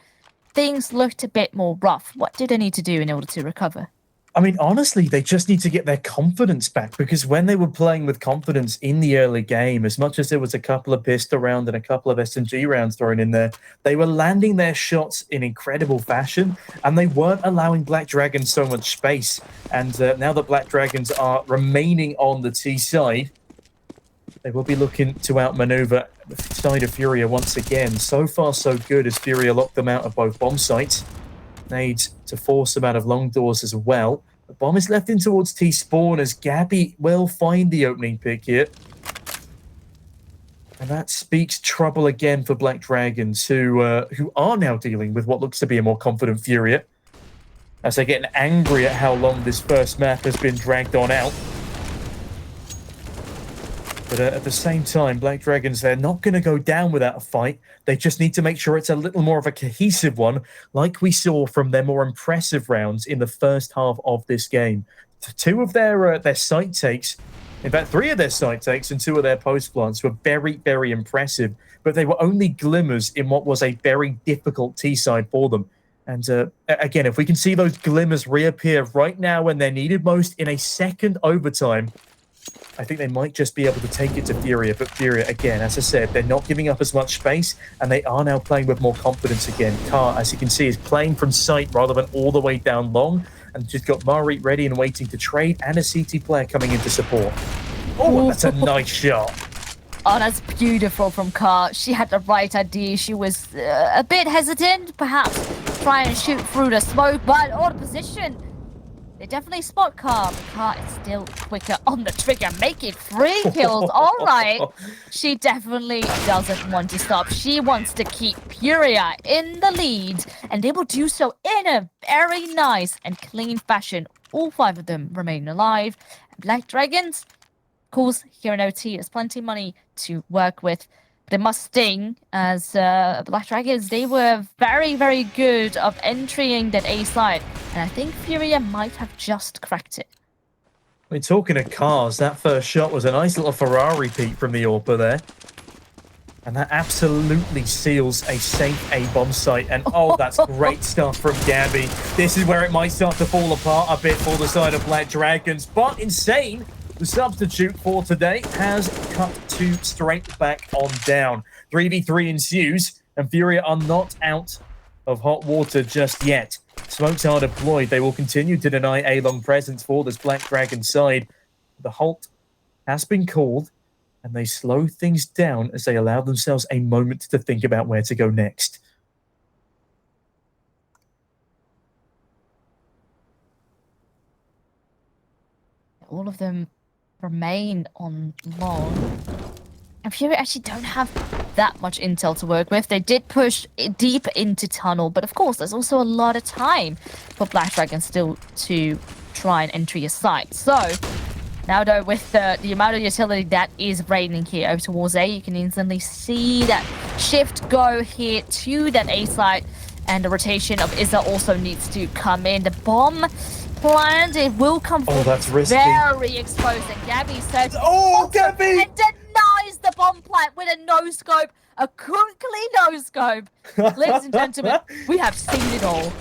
things looked a bit more rough. What do they need to do in order to recover? I mean, honestly, they just need to get their confidence back, because when they were playing with confidence in the early game, as much as there was a couple of pistol rounds and a couple of SMG rounds thrown in there, they were landing their shots in incredible fashion, and they weren't allowing Black Dragons so much space. And now that Black Dragons are remaining on the T side, they will be looking to outmaneuver the side of FURIA once again. So far, so good, as FURIA locked them out of both bomb sites. Nades to force them out of long doors as well. The bomb is left in towards T-spawn, as Gabby will find the opening pick here. And that speaks trouble again for Black Dragons, who are now dealing with what looks to be a more confident FURIA, as they're getting angry at how long this first map has been dragged on out. But at the same time, Black Dragons, they're not going to go down without a fight. They just need to make sure it's a little more of a cohesive one, like we saw from their more impressive rounds in the first half of this game. Two of their site takes, in fact, 3 of their site takes and 2 of their post plants were very, very impressive, but they were only glimmers in what was a very difficult T-side for them. And again, if we can see those glimmers reappear right now when they're needed most in a second overtime, I think they might just be able to take it to FURIA. But FURIA, again, as I said, they're not giving up as much space, and they are now playing with more confidence again. Car, as you can see, is playing from sight rather than all the way down long, and just got Marit ready and waiting to trade, and a CT player coming in to support. Oh, that's a nice shot. Oh, that's beautiful from Car. She had the right idea. She was a bit hesitant, perhaps try and shoot through the smoke, but on position. They definitely spot Car. Car is still quicker on the trigger, making 3 kills. All right. She definitely doesn't want to stop. She wants to keep FURIA in the lead, and they will do so in a very nice and clean fashion. All 5 of them remain alive. Black Dragons, of course, here in OT, there's plenty of money to work with. They must sting, as Black Dragons, they were very, very good of entering that A side. And I think FURIA might have just cracked it. We're talking of cars. That first shot was a nice little Ferrari peak from the AWPer there. And that absolutely seals a safe A-bomb site. And oh, that's great stuff from Gabby. This is where it might start to fall apart a bit for the side of Black Dragons. But Insane, the substitute for today, has cut 2 straight back on down. 3v3 ensues, and FURIA are not out of hot water just yet. Smokes are deployed. They will continue to deny A-long presence for this Black Dragon side. The halt has been called, and they slow things down as they allow themselves a moment to think about where to go next. All of them remain on long. And FURIA actually don't have that much intel to work with. They did push deep into tunnel, but of course, there's also a lot of time for Black Dragon still to try and enter your site. So, now though, with the amount of utility that is raining here over towards A, you can instantly see that shift go here to that A site, and the rotation of Izza also needs to come in. The bomb planned, it will come forward. Oh, that's risky. Very exposed, and Gabby says, oh, Gabby! And denies the bomb plant with a no-scope, a quickly no-scope. Ladies and gentlemen, we have seen it all.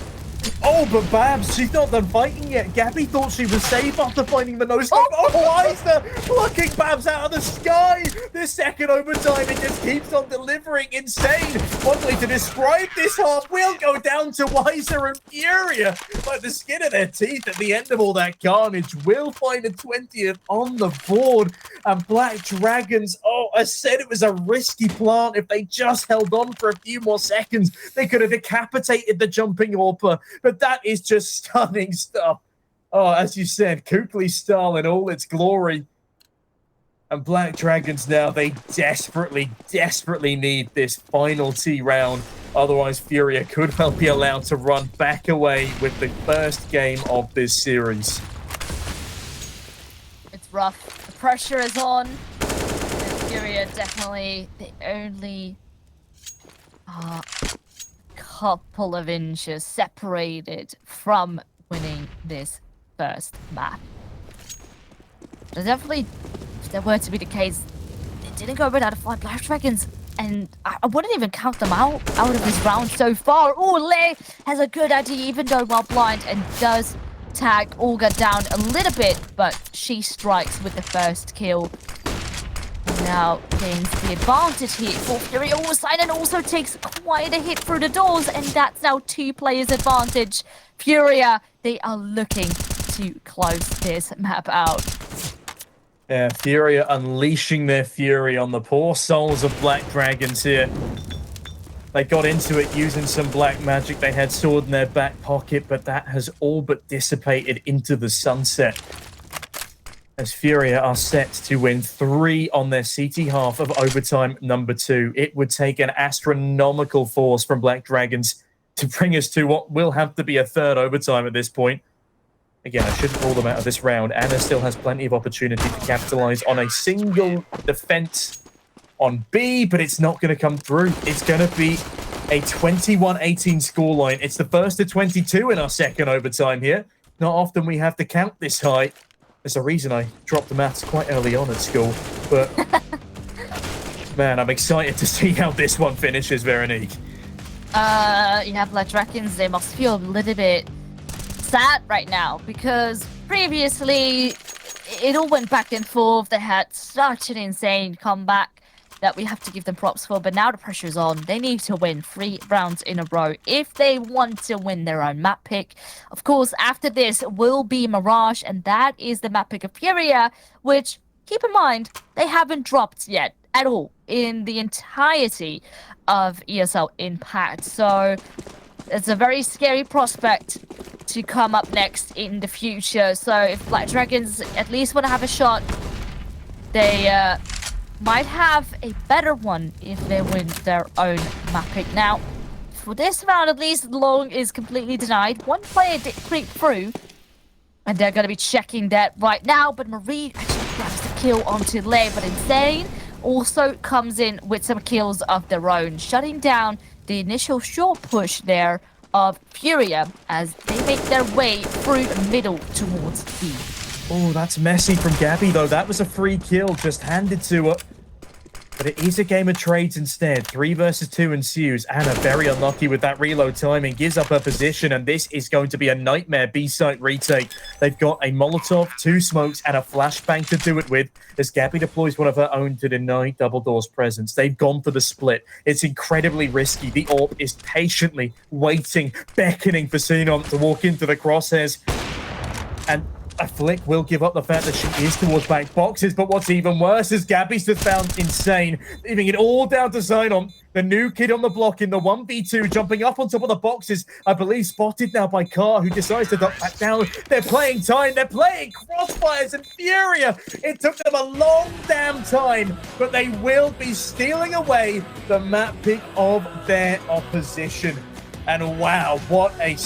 Oh, but Babs, she's not done fighting yet. Gabby thought she was safe after finding the no-scope. Oh, Weiser plucking Babs out of the sky. This second overtime, it just keeps on delivering. Insane. One way to describe this half will go down to Weiser and FURIA. Like the skin of their teeth at the end of all that carnage. Will find a 20th on the board. And Black Dragons, oh, I said it was a risky plant. If they just held on for a few more seconds, they could have decapitated the jumping AWPer. But that is just stunning stuff. Oh, as you said, Kukli style in all its glory. And Black Dragons now, they desperately, desperately need this final T round. Otherwise, FURIA could well be allowed to run back away with the first game of this series. It's rough. The pressure is on. And FURIA definitely the only couple of inches separated from winning this first map. Definitely, if that were to be the case, it didn't go without a fight. Black Dragons, and I wouldn't even count them out of this round so far. Oh, Lei has a good idea, even though while blind, and does tag Olga down a little bit, but she strikes with the first kill. Now gains the advantage here for FURIA. Oh, Silent also takes quite a hit through the doors, and that's now 2 players advantage. FURIA, they are looking to close this map out. Yeah, FURIA unleashing their fury on the poor souls of Black Dragons here. They got into it using some black magic. They had sword in their back pocket, but that has all but dissipated into the sunset. As FURIA are set to win 3 on their CT half of overtime number 2. It would take an astronomical force from Black Dragons to bring us to what will have to be a 3rd overtime at this point. Again, I shouldn't rule them out of this round. Anna still has plenty of opportunity to capitalize on a single defense on B, but it's not going to come through. It's going to be a 21-18 scoreline. It's the first of 22 in our 2nd overtime here. Not often we have to count this high. There's a reason I dropped the maths quite early on at school, but man, I'm excited to see how this one finishes, Veronique. Yeah, Black Dragons, they must feel a little bit sad right now, because previously it all went back and forth. They had such an insane comeback that we have to give them props for, but now the pressure's on. They need to win 3 rounds in a row if they want to win their own map pick. Of course, after this will be Mirage, and that is the map pick of FURIA, which, keep in mind, they haven't dropped yet at all in the entirety of ESL Impact. So it's a very scary prospect to come up next in the future. So if Black Dragons at least want to have a shot, they might have a better one if they win their own map pick. Now, for this round at least, Long is completely denied. 1 player did creep through, and they're going to be checking that right now. But Marie actually grabs the kill onto Lei, but Insane also comes in with some kills of their own, shutting down the initial short push there of FURIA as they make their way through the middle towards B. Oh, that's messy from Gabby, though. That was a free kill just handed to her. But it is a game of trades instead. 3 versus 2 ensues. Anna very unlucky with that reload timing. Gives up her position, and this is going to be a nightmare B-site retake. They've got a Molotov, 2 smokes, and a flashbang to do it with as Gabby deploys one of her own to deny Double Door's presence. They've gone for the split. It's incredibly risky. The AWP is patiently waiting, beckoning for Xenon to walk into the crosshairs. And a flick will give up the fact that she is towards back boxes, but what's even worse is Gabby's just found Insane, leaving it all down to Xenon, the new kid on the block in the 1v2, jumping up on top of the boxes, I believe spotted now by Carr, who decides to duck back down. They're playing time, they're playing crossfires and FURIA. It took them a long damn time, but they will be stealing away the map pick of their opposition. And wow, what a